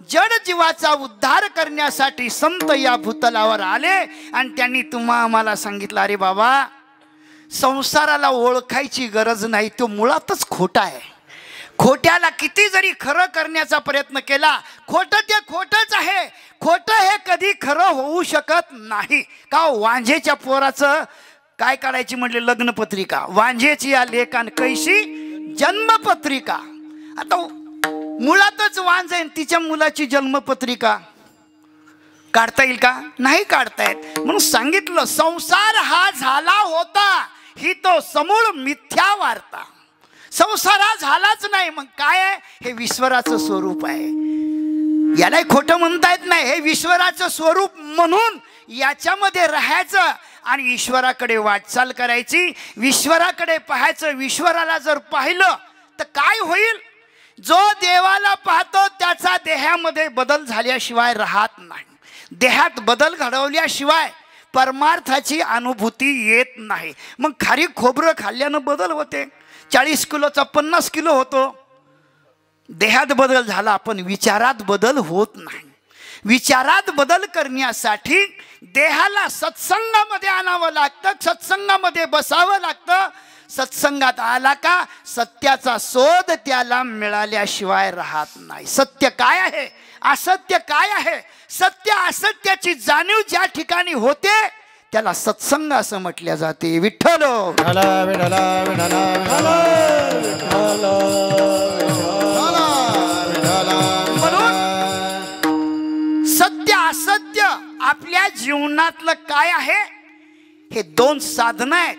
जड जीवाचा उद्धार करण्यासाठी संत या भूतलावर आले, आणि त्यांनी तुम्हा आम्हाला सांगितलं, अरे बाबा संसाराला ओळखायची गरज नाही, तो मुळातच खोटा आहे. खोट्याला किती जरी खरं करण्याचा प्रयत्न केला, खोटं ते खोटंच आहे. खोटं हे कधी खरं होऊ शकत नाही. का वांझेच्या पोराचं काय काढायची म्हटले लग्नपत्रिका, वांझेची या लेकान कैशी जन्मपत्रिका. आता मुळातच वांझ आहे, तिच्या मुलाची जन्मपत्रिका काढता येईल का? नाही काढता येत. म्हणून सांगितलं, संसार हा झाला होता, ही तो समूळ मिथ्या वार्ता. संसार हा झालाच नाही, मग काय आहे? हे ईश्वराचं स्वरूप आहे. याला खोटं म्हणता येत नाही. हे ईश्वराचं स्वरूप म्हणून याच्यामध्ये राहायचं आणि ईश्वराकडे वाटचाल करायची. ईश्वराकडे पाहायचं. ईश्वराला जर पाहिलं तर काय होईल? जो देवाला पाहतो त्याचा देहामध्ये बदल झाल्याशिवाय राहत नाही. देहात बदल घडवल्याशिवाय परमार्थाची अनुभूती येत नाही. मग खारीक खोबरं खाल्ल्यानं बदल होते. 40 किलोचा 50 किलो होतो. देहात बदल झाला, पण विचारात बदल होत नाही. विचारात बदल करण्यासाठी देहाला सत्संगामध्ये आणावं लागतं, सत्संगामध्ये बसावं लागतं. सत्संगात आला का सत्याचा शोध त्याला मिळाल्याशिवाय राहत नाही. सत्य काय आहे, असत्य काय आहे, सत्य असत्याची जाणीव ज्या ठिकाणी होते त्याला सत्संग असं म्हटल्या जाते. विठ्ठल म्हणून सत्य असत्य आपल्या जीवनातलं काय आहे, हे दोन साधनं आहेत.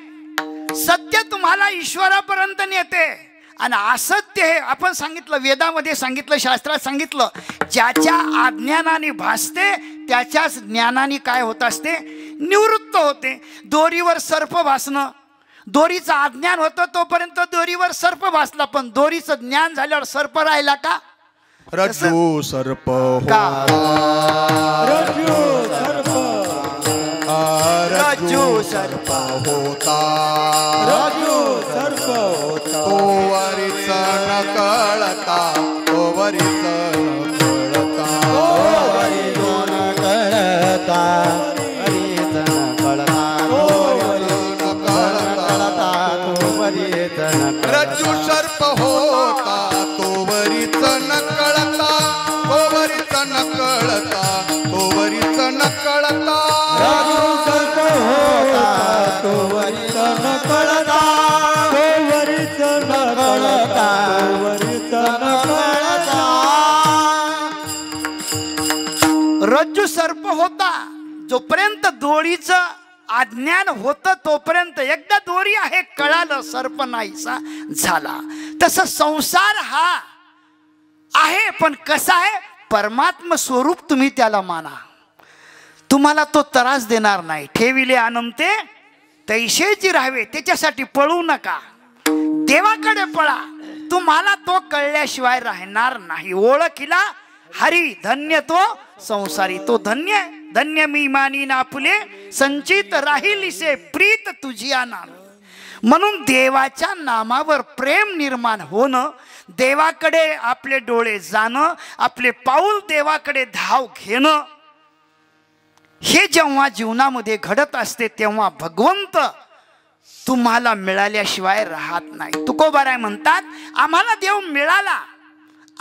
सत्य तुम्हाला ईश्वरापर्यंत नेते, आणि असत्य हे आपण सांगितलं, वेदामध्ये सांगितलं, शास्त्रात सांगितलं, ज्याच्या अज्ञानाने भासते त्याच्याच ज्ञानाने काय होत असते, निवृत्त होते. दोरीवर सर्प भासणं, दोरीचं अज्ञान होतं तोपर्यंत दोरीवर सर्प भासला, पण दोरीचं ज्ञान झाल्यावर सर्प राहिला का? रज्जू सर्प का? रज्जू सर्प रज्जू सर्प होता, रज्जू सर्प होता. तोवरीच न कळता, तोवरीच न कळता, तोवरीच न कळता, तोवरीच न कळता, तोवरीच न कळता, तोवरीच न कळता. रज्जू सर्प होता, तोवरीच न कळता, तोवरीच न कळता, तोवरीच न कळता. रज्जू सर्प होता, तोवरीच न कळता, तोवरीच न कळता, तोवरीच न कळता. रज्जू सर्प होता, जोपर्यंत दोरीचं अज्ञान होतं तोपर्यंत. एकदा दोरी आहे कळालं, सर्प नाहीसा झाला. तसं संसार हा आहे, पण कसा आहे, परमात्म स्वरूप तुम्ही त्याला माना. तुम्हाला तो त्रास देणार नाही. ठेविले अनंते तैसेची राहावे, त्याच्यासाठी पळू नका, देवाकडे पळा. तुम्हाला तो कळल्याशिवाय राहणार नाही. ओळखीला हरी धन्य तो संसारी. तो धन्य आहे. धन्य मी मानीन आपुले संचित राहिलीसे प्रीत तुझिया नाम. म्हणून देवाच्या नामावर प्रेम निर्माण होणं, देवाकडे आपले डोळे जाणं, आपले पाऊल देवाकडे धाव घेणं, हे जेव्हा जीवनामध्ये घडत असते तेव्हा भगवंत तुम्हाला मिळाल्याशिवाय राहत नाही. तुकोबाराय म्हणतात, आम्हाला देव मिळाला,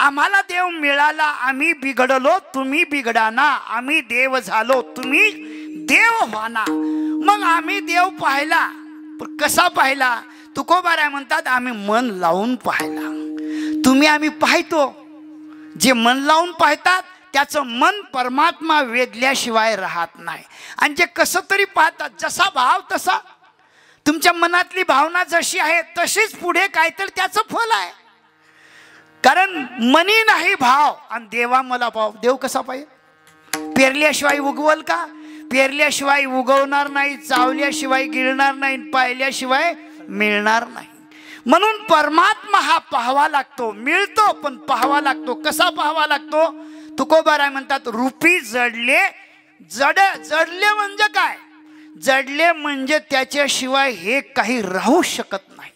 आम्हाला देव मिळाला, आम्ही बिघडलो तुम्ही बिघडाना, आम्ही देव झालो तुम्ही देव व्हाना. मग आम्ही देव पाहिला, पण कसा पाहिला? तुकोबाराय म्हणतात, आम्ही मन लावून पाहिला. तुम्ही आम्ही पाहतो, जे मन लावून पाहतात त्याचं मन परमात्मा वेधल्याशिवाय राहत नाही. आणि जे कसं तरी पाहतात, जसा भाव तसा, तुमच्या मनातली भावना जशी आहे तशीच पुढे काहीतरी त्याचं फल आहे. कारण मनी नाही भाव आणि देवा मला भाव. देव कसा पाहिजे? पेरल्याशिवाय उगवल का? पेरल्याशिवाय उगवणार नाही, चावल्याशिवाय गिळणार नाही, पाहिल्याशिवाय मिळणार नाही. म्हणून परमात्मा हा पाहावा लागतो, मिळतो पण पाहावा लागतो. कसा पाहावा लागतो? तुकोबाराय म्हणतात, रूपी जडले. जडले म्हणजे काय? जडले म्हणजे त्याच्याशिवाय हे काही राहू शकत नाही.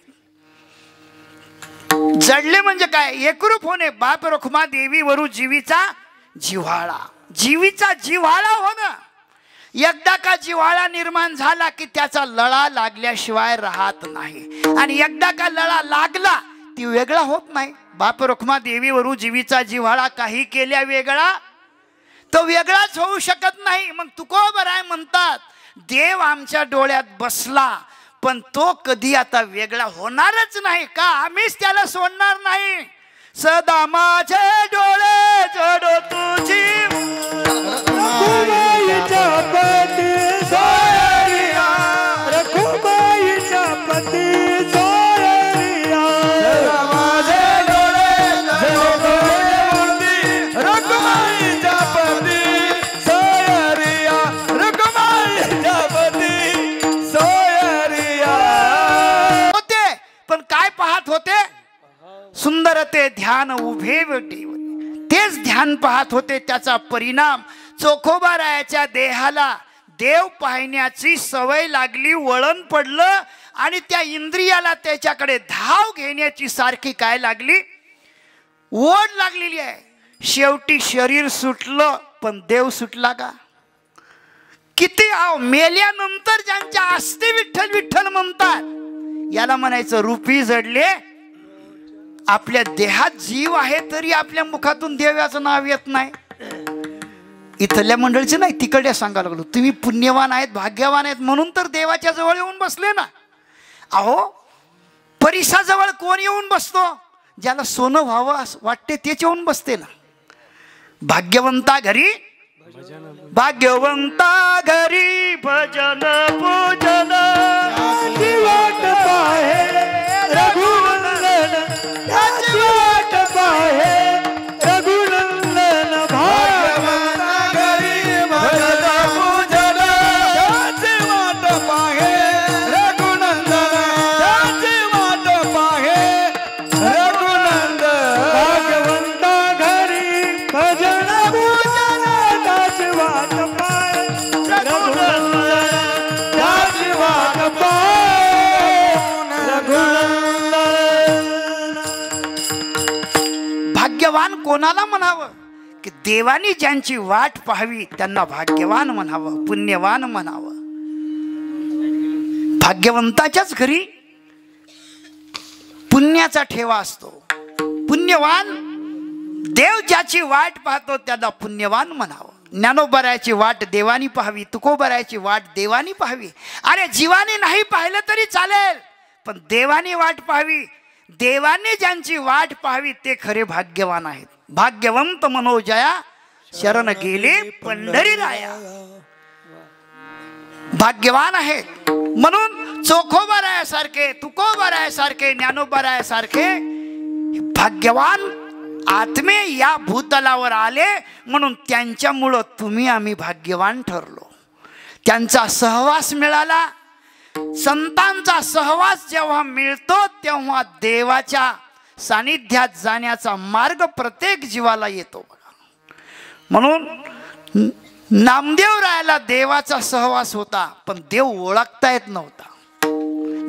जडले म्हणजे काय? एकरूप होणे. बाप रखुमा देवी वरू जीवीचा जिव्हाळा. जीवीचा जिव्हाळा होणं. एकदा का जिव्हाळा निर्माण झाला की त्याचा लळा लागल्याशिवाय राहत नाही. आणि एकदा का लळा लागला ती वेगळा होत नाही. बाप रखुमा देवी वरू जीवीचा जिव्हाळा काही केल्या वेगळा तो वेगळाच होऊ शकत नाही. मग तुकोबाराय म्हणतात, देव आमच्या डोळ्यात बसला पण तो कधी आता वेगळा होणारच नाही. का? आम्हीच त्याला सोडणार नाही. सदा माझे डोळे जडो तुझी रखुमाईच्या पती सोयरिया, रखुमाईच्या पती सोयरिया. सदा माझे डोळे जडो तुझी रखुमाईच्या पती सोयरिया, रखुमाईच्या पती सोयरिया. होते पण काय पाहत होते? सुंदर ते ध्यान उभे ठेवते. तेच ध्यान पाहत होते. त्याचा परिणाम चोखोबारायाच्या देहाला देव पाहण्याची सवय लागली, वळण पडलं आणि त्या इंद्रियाला त्याच्याकडे धाव घेण्याची सारखी काय लागली? ओढ लागलेली आहे. शेवटी शरीर सुटलं पण देव सुटला का? किती मेल्यानंतर ज्यांच्या अस्थी विठ्ठल विठ्ठल म्हणतात याला म्हणायचं रूपी जडले. आपल्या देहात जीव आहे तरी आपल्या मुखातून देवाचं नाव येत नाही. इथल्या मंडळीचे नाही, तिकडे सांगायला लागलो. तुम्ही पुण्यवान आहेत, भाग्यवान आहेत म्हणून तर देवाच्या जवळ येऊन बसले ना. अहो, परिसाजवळ कोण येऊन बसतो? ज्याला सोनं व्हावं वाटते तेच येऊन बसते ना. भाग्यवंता घरी भाग्यवंता घरी भजन पूजन वाट पाहे रघुनंदन, त्याची वाट पाहे रघुनंदन. भाग्यवंता घरी भजन पूजन, त्याची वाट पाहे रघुनंदन, त्याची वाट पाहे रघुनंदन. भाग्यवंता घरी भजन पूजन, त्याची वाट पाहे रघुनंदन, त्याची वाट पाहे रघुनंदन. भाग्यवान कोणाला म्हणावं? की देवानी ज्यांची वाट पाहावी त्यांना भाग्यवान म्हणावं, पुण्यवान म्हणावं. भाग्यवंताच्याच घरी पुण्याचा ठेवा असतो. पुण्यवान देव ज्याची वाट पाहतो त्याला पुण्यवान म्हणावं. ज्ञानोबरायाची वाट देवानी पाहावी, तुकोबरायाची वाट देवानी पाहावी. अरे जीवानी नाही पाहिलं तरी चालेल पण देवानी वाट पाहावी. देवाने ज्यांची वाट पाहावी ते खरे भाग्यवान आहेत. भाग्यवंत मनोजया शरण गेले पंढरी राया. भाग्यवान आहेत म्हणून चोखोबारायासारखे, तुकोबारायासारखे, ज्ञानोबारायासारखे भाग्यवान आत्मे या भूतलावर आले म्हणून त्यांच्यामुळं तुम्ही आम्ही भाग्यवान ठरलो. त्यांचा सहवास मिळाला. संतांचा सहवास जेव्हा मिळतो तेव्हा देवाच्या सानिध्यात जाण्याचा मार्ग प्रत्येक जीवाला येतो. म्हणून नामदेवरायाला देवाचा सहवास होता, पण देव ओळखता येत नव्हता.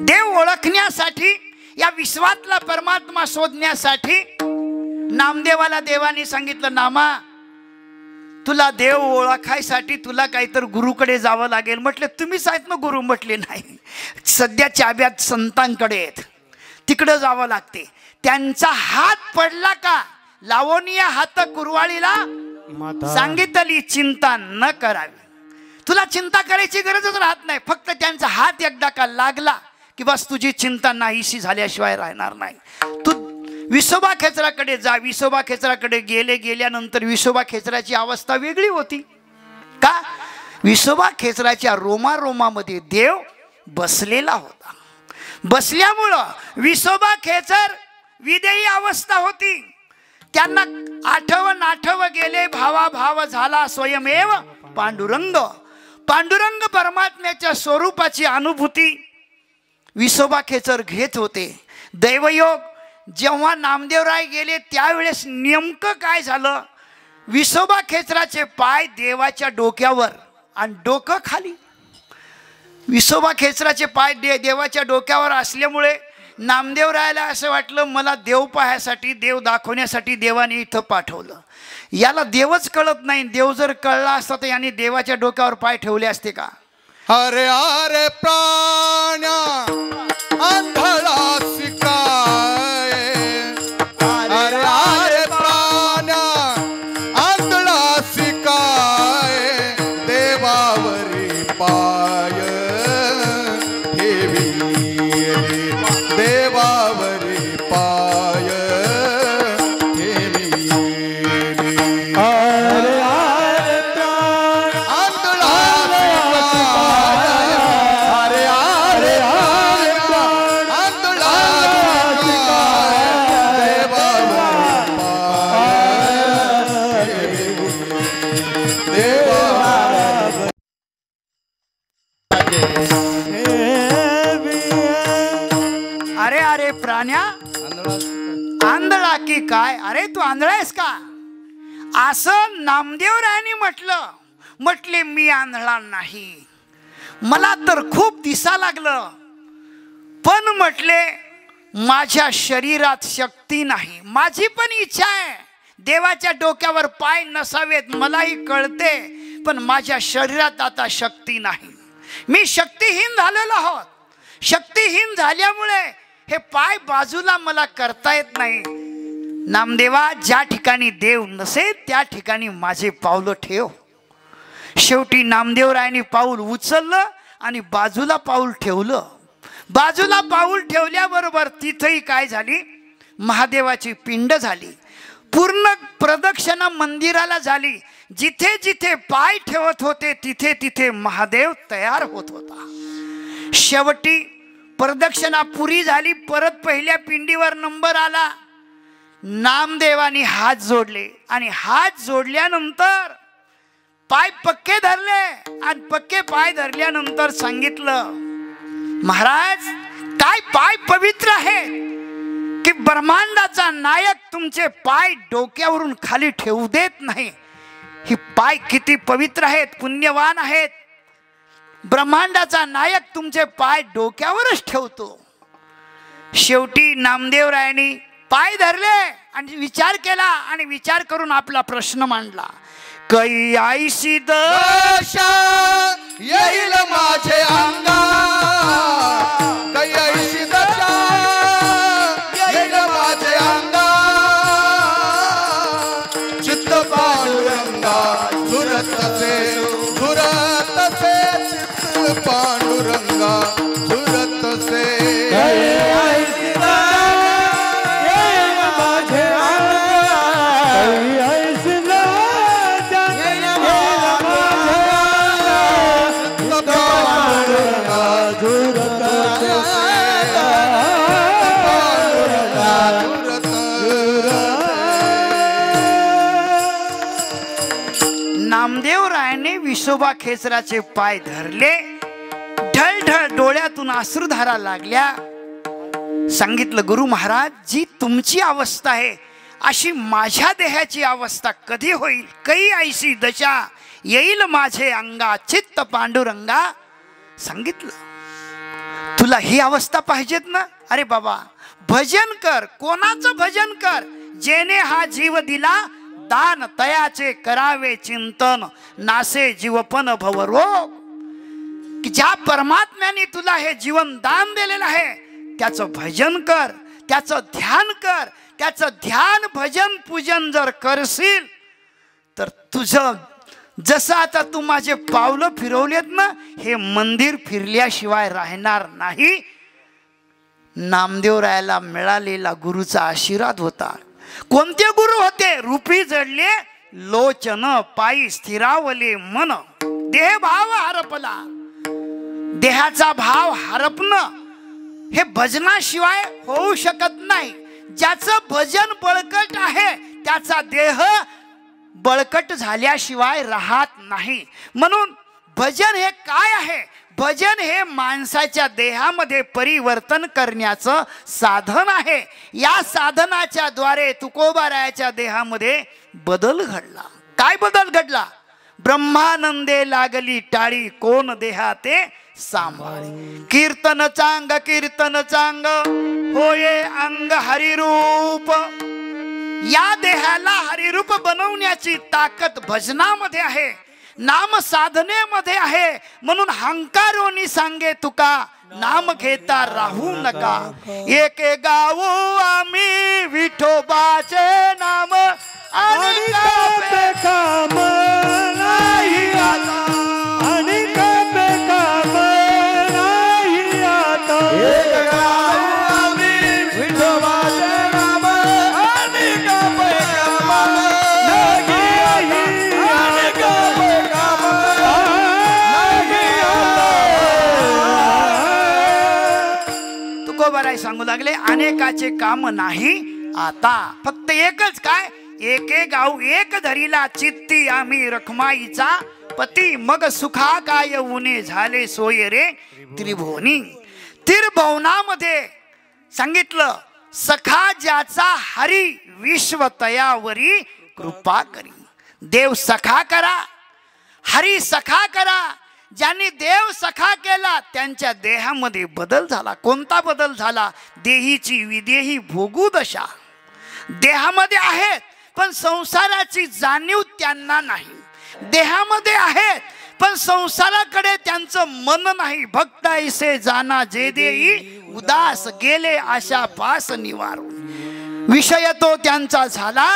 देव ओळखण्यासाठी, या विश्वातला परमात्मा शोधण्यासाठी नामदेवाला देवाने सांगितलं, नामा तुला देव ओळखायसाठी तुला काहीतरी गुरुकडे जावं लागेल. म्हटले तुम्हीच आहेत ना गुरु? म्हटले नाही, सध्या चाब्यात संतांकडे आहेत, तिकडं जावं लागते. त्यांचा हात पडला का लावणीया हात कुरवाळीला सांगितली चिंता न करावी. तुला चिंता करायची गरजच राहत नाही, फक्त त्यांचा हात एकदा का लागला की बस तुझी चिंता नाहीशी झाल्याशिवाय राहणार नाही. तू विसोबा खेचराकडे जा. विसोबा खेचराकडे गेल्यानंतर विसोबा खेचराची अवस्था वेगळी होती. का? विसोबा खेचराच्या रोमारोमामध्ये देव बसलेला होता. बसल्यामुळं विसोबा खेचर विदेही अवस्था होती. त्यांना आठव गेले, भावा भाव झाला स्वयमेव पांडुरंग. पांडुरंग परमात्म्याच्या स्वरूपाची अनुभूती विसोबा खेचर घेत होते. दैवयोग, जेव्हा नामदेवराय गेले त्यावेळेस नेमकं काय झालं, विसोबा खेचराचे पाय देवाच्या डोक्यावर आणि डोकं खाली. विसोबा खेचराचे पाय देवाच्या डोक्यावर असल्यामुळे नामदेवरायाला असं वाटलं, मला देव पाहण्यासाठी, देव दाखवण्यासाठी देवाने इथं पाठवलं. याला देवच कळत नाही. देव जर कळला असता तर याने देवाच्या डोक्यावर पाय ठेवले असते का? अरे अरे प्राण्या आंधळा शिकाय, अरे अरे प्राण्या आंधळा शिकाय, देवावरी पाय ठेवी, देवावरी पाय ठेवी. अरे अरे प्राण आंधळा अरे अरे अरे प्राण आंधळा शिकाय, देवावरी पाय देवावरी. अरे अरे प्राण्या आंधळा की काय? अरे तू आंधळा आहेस का? असं नामदेवरायांनी म्हटले मी आंधळा नाही, मला तर खूप दिसा लागलं, पण म्हटले माझ्या शरीरात शक्ती नाही. माझी पण इच्छा आहे देवाच्या डोक्यावर पाय नसावेत, मलाही कळते, पण माझ्या शरीरात आता शक्ती नाही. मी शक्तिहीन झालेलो आहोत. शक्तिहीन झाल्यामुळे हे पाय बाजूला मला करता येत नाही. नामदेवा, ज्या ठिकाणी देव नसेल त्या ठिकाणी माझे पावलं ठेव. शेवटी नामदेवरायांनी पाऊल उचललं आणि बाजूला पाऊल ठेवलं. बाजूला पाऊल ठेवल्याबरोबर तिथेही काय झाली, महादेवाची पिंड झाली. पूर्ण प्रदक्षिणा मंदिराला झाली. जिथे जिथे पाय ठेवत होते तिथे तिथे महादेव तयार होत होता. शेवटी प्रदक्षिणा पुरी झाली. परत पहिल्या पिंडीवर नंबर आला. नामदेवानी हात जोडले आणि हात जोडल्यानंतर पाय पक्के धरले आणि पक्के पाय धरल्यानंतर सांगितलं, महाराज काय पाय पवित्र आहे की ब्रह्मांडाचा नायक तुमचे पाय डोक्यावरून खाली ठेवू देत नाही. ही पाय किती पवित्र आहेत, पुण्यवान आहेत. ब्रह्मांडाचा नायक तुमचे पाय डोक्यावरच ठेवतो. शेवटी नामदेवरायांनी पाय धरले आणि विचार केला आणि विचार करून आपला प्रश्न मांडला. कै आईशी दशा येईल माझे अंगा, कै आईशी दशा येईल माझे अंगा, चित्त पांडुरंगा झुरतसे झुरतसे, चित्त पांडुरंगा झुरतसे. नामदेवरायाने विसोबा खेचराचे पाय धरले. ढळढळ डोळ्यातून अश्रुधारा लागल्या. सांगितलं, गुरु महाराज, जी तुमची अवस्था आहे अशी माझ्या देहाची अवस्था कधी होईल? कै ऐशी दशा येईल माझे अंगा चित्त पांडुरंगा. सांगितलं तुला ही अवस्था पाहिजेत ना, अरे बाबा भजन कर. कोणाचं भजन कर? जेने हा जीव दिला दान, तयाचे करावे चिंतन, नासे जीवपन भवरोग. की ज्या परमात्म्याने तुला हे जीवन दान दिलेलं आहे त्याचं भजन कर, त्याचं ध्यान कर. त्याचं ध्यान भजन पूजन जर करशील तर तुझं जसं आता तू माझे पावलं फिरवलेत ना, हे मंदिर फिरल्याशिवाय राहणार नाही. नामदेवरायाला मिळालेला गुरुचा आशीर्वाद होता. कोणते गुरु होते? रूपी जडले लोचन, पायी स्थिरावले मन, देह भाव हरपला. देहाचा भाव हरपणं हे भजनाशिवाय होऊ शकत नाही. ज्याचं भजन बळकट आहे त्याचा देह बळकट झाल्याशिवाय राहत नाही. म्हणून भजन हे काय आहे? भजन हे माणसाच्या देहामध्ये परिवर्तन करण्याचं साधन आहे. या साधनाच्या द्वारे तुकोबारायाच्या देहामध्ये बदल घडला. काय बदल घडला? ब्रह्मानंदे लागली टाळी, कोण देहाते सांभाळे. कीर्तन चांग कीर्तन चांग, होये अंग हरिरूप. या देहाला हरिरूप बनवण्याची ताकद भजनामध्ये आहे, नाम साधनेमध्ये आहे. म्हणून हंकारोनी सांगे तुका, नाम घेता राहू नका. एक गाऊ आम्ही विठोबाचे नाम, आणि काम नाही आता, आणि काम नाही आता. एक गाऊ आम्ही विठोबाचे नाम, आणि काम नाही, आणि काम नाही आता. तुकोबाराय सांगू लागले अनेकाचे काम नाही आता, फक्त एकच. काय? एके गाऊ एक धरीला चित्ती, आम्ही रखमाईचा पती. मग सुखा काय उने झाले सोय रे त्रिभुवनी. त्रिभुवनामध्ये सांगितलं सखा ज्याचा हरी, विश्व तयावरी कृपा करी. देव सखा करा, हरी सखा करा. ज्यांनी देव सखा केला त्यांच्या देहामध्ये बदल झाला. कोणता बदल झाला? देहीची विदेही भोगू दशा. देहामध्ये आहेत पण संसाराची जाणीव त्यांना नाही. देहामध्ये आहेत पण संसाराकडे त्यांचं मन नाही. भक्त ऐसे जाना जे देई, उदास गेले आशा पास निवारून. विषय तो त्यांचा झाला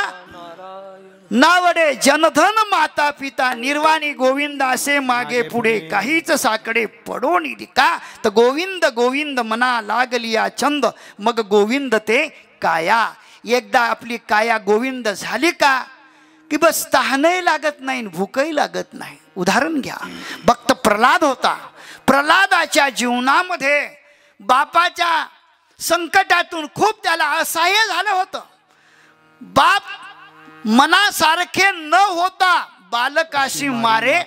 नावडे जनधन माता पिता, निर्वाणी गोविंद असे मागे पुढे काहीच साकडे पडोनी. का तर गोविंद गोविंद मना लागली या छंद, मग गोविंद ते काया. एकदा आपली काया गोविंद झाली का की बस तहानही लागत नाही, भूकही लागत नाही. उदाहरण घ्या, भक्त प्रल्हाद होता. प्रल्हादाच्या जीवनामध्ये बापाच्या संकटातून खूप त्याला असहाय्य झालं होतं. बाप मनासारखे न होता बालकाशी मारे.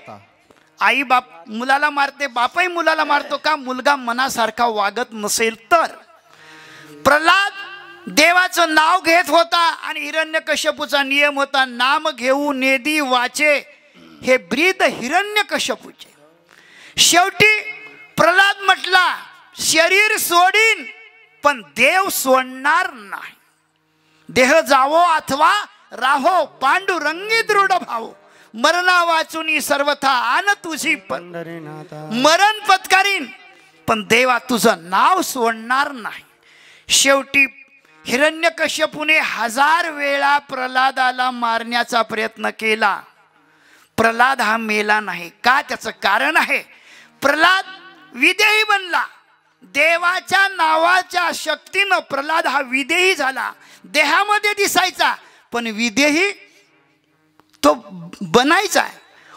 आई बाप मुलाला मारते, बापही मुलाला मारतो का? मुलगा मनासारखा वागत नसेल तर. प्रल्हाद देवाचं नाव घेत होता आणि हिरण्यकश्यपूचा नियम होता नाम घेऊ नेदी वाचे, हे ब्रीद हिरण्यकश्यपूचे. शेवटी प्रल्हाद म्हटला शरीर सोडीन पण देव सोडणार नाही. देह जावो अथवा राहो, पांडुरंगी दृढ भाव. मरणा वाचुनी सर्वथा आन तुझी मरण पत्करीन, पण देवा तुझं नाव सोडणार नाही. शेवटी हिरण्यकश्यपूने 1000 वेळा प्रल्हादाला मारण्याचा प्रयत्न केला. प्रल्हाद हा मेला नाही. का? त्याचं कारण आहे प्रल्हाद विदेही बनला. देवाच्या नावाच्या शक्तीनं प्रल्हाद हा विदेही झाला. देहामध्ये दिसायचा पण विदेही तो बनायचा.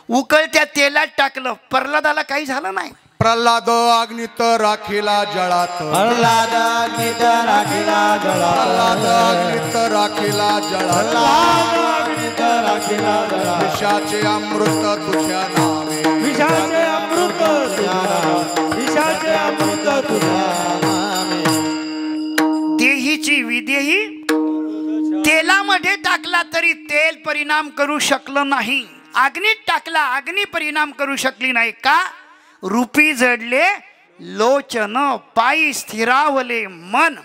उकळत्या तेलात टाकलं, प्रल्हादाला काही झालं नाही. प्रल्हाद अग्नीत राखीला जळात, प्रल्हाद अग्नीत राखीला जळात, प्रल्हाद अग्नीत राखीला जळात, प्रल्हाद अग्नीत राखीला जळात. विषाचे अमृत तुझ्या नावे, विषाचे अमृत तुझ्या नावे, विषाचे अमृत तुझ्या नावे. देहीची विदेही तेलामध्ये टाकला तरी तेल परिणाम करू शकलं नाही. अग्नीत टाकला, अग्नी परिणाम करू शकली नाही का? रूपी जडले लोचन, पायी स्थिरावले मन.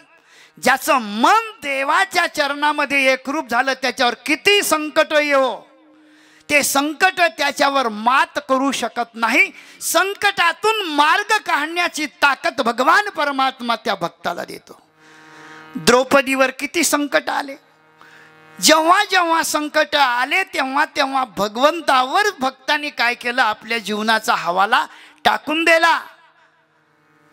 ज्याचं मन देवाच्या चरणामध्ये एकरूप झालं त्याच्यावर किती संकट येवो, ते संकट त्याच्यावर मात करू शकत नाही. संकटातून मार्ग काढण्याची ताकद भगवान परमात्मा त्या भक्ताला देतो. द्रौपदीवर किती संकट आले, जेव्हा जेव्हा संकट आले तेव्हा तेव्हा भगवंतावर भक्तांनी काय केलं, आपल्या जीवनाचा हवाला टाकून दिला.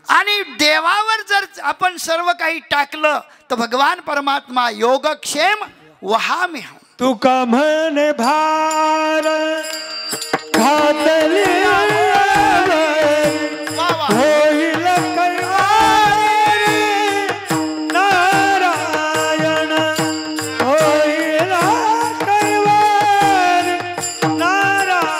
आणि देवावर जर आपण सर्व काही टाकलं तर भगवान परमात्मा योगक्षेम वहामी हम. तुका म्हणे भार घातली होईल कैवारी नारायण, होईल कैवारी नारायण.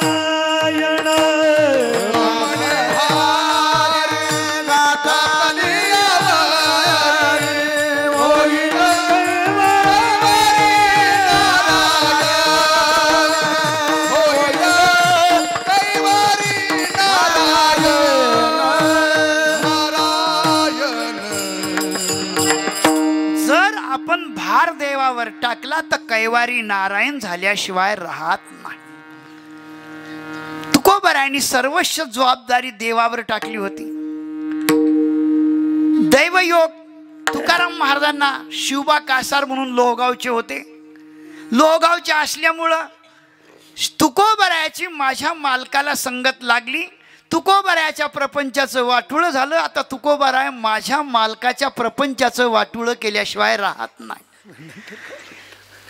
भार देवावर टाकला तर कैवारी नारायण झाल्याशिवाय राहत नाही. तुकोबरायांनी सर्वस्व जबाबदारी देवावर टाकली होती. दैवयोग तुकाराम महाराजांना शिवबा कासार म्हणून लोहगावचे होते. लोहगावचे असल्यामुळं तुकोबरायाची माझ्या मालकाला संगत लागली. तुकोबरायाच्या प्रपंचाचं वाटुळं झालं. आता तुकोबराय माझ्या मालकाच्या प्रपंचाचं वाटुळं केल्याशिवाय राहत नाही.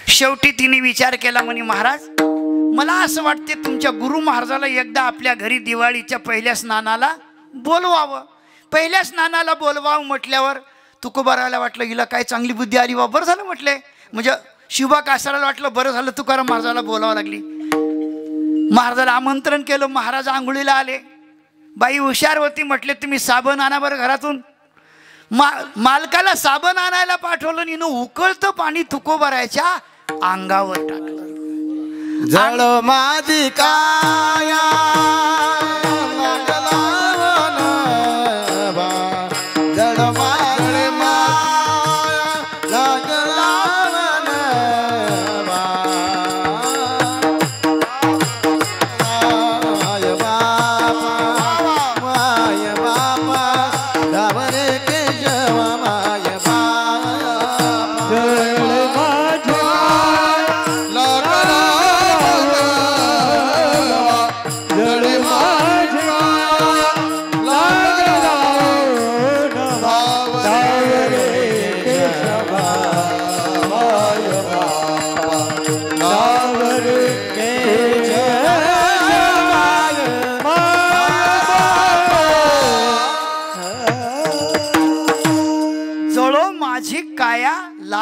शेवटी तिने विचार केला, म्हणे महाराज मला असं वाटते तुमच्या गुरु महाराजाला एकदा आपल्या घरी दिवाळीच्या पहिल्या स्नानाला बोलवावं. पहिल्या स्नानाला बोलवावं म्हटल्यावर तुकोबरायाला वाटलं हिला काय चांगली बुद्धी आली बा, बरं झालं म्हटलंय. म्हणजे शिवबा कासाराला वाटलं बरं झालं तुकाराम महाराजाला बोलावं लागली. महाराजाला आमंत्रण केलं. महाराज आंघोळीला आले. बाई हुशार होती, म्हटले तुम्ही साबण आणा बरं घरातून. मालकाला साबण आणायला पाठवलं. हिनं उकळतं पाणी तुकोबरायाच्या अंगावर टाकलं. जळ माझी काया जळ माझी माया लागला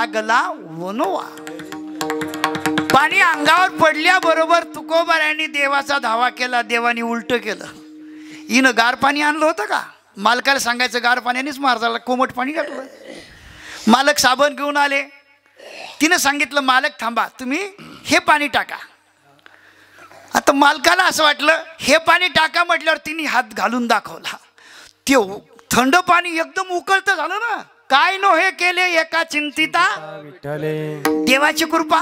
लागला वनोवा. पाणी अंगावर पडल्याबरोबर तुकोबरायांनी देवाचा धावा केला. देवाने उलट केलं. हिनं गार पाणी आणलं होतं का? मालकाला सांगायचं गार पाण्यानेच महाराजाला कोमट पाणी घातलं. मालक साबण घेऊन आले. तिनं सांगितलं मालक थांबा तुम्ही हे पाणी टाका. आता मालकाला असं वाटलं हे पाणी टाका म्हटल्यावर तिने हात घालून दाखवला. ते थंड पाणी एकदम उकळतं झालं ना. काय नो हे केले एका चिंतिता देवाची कृपा.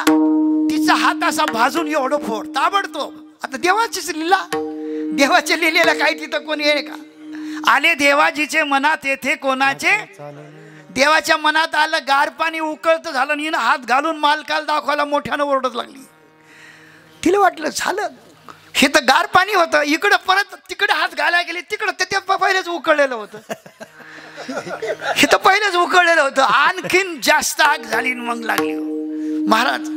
तिचा हात असा भाजून एवढं फोड ताबडतोब. आता देवाचीच लीला. देवाच्या लिहिलेला काही तिथं कोणी आहे का? आले देवाजीचे मनात येथे कोणाचे. देवाच्या मनात आलं गार पाणी उकळतं झालं. हिनं हात घालून मालकाला दाखवायला मोठ्यानं ओरडत लागली. तिला वाटलं झालं हे तर गार पाणी होतं. इकडं परत तिकडे हात घालायला गेले. तिकडं ते पहिलेच उकळलेलं होतं. हे तर पहिलेच उकळलेलं होतं. आणखीन जास्त आग झाली मग लागली. महाराज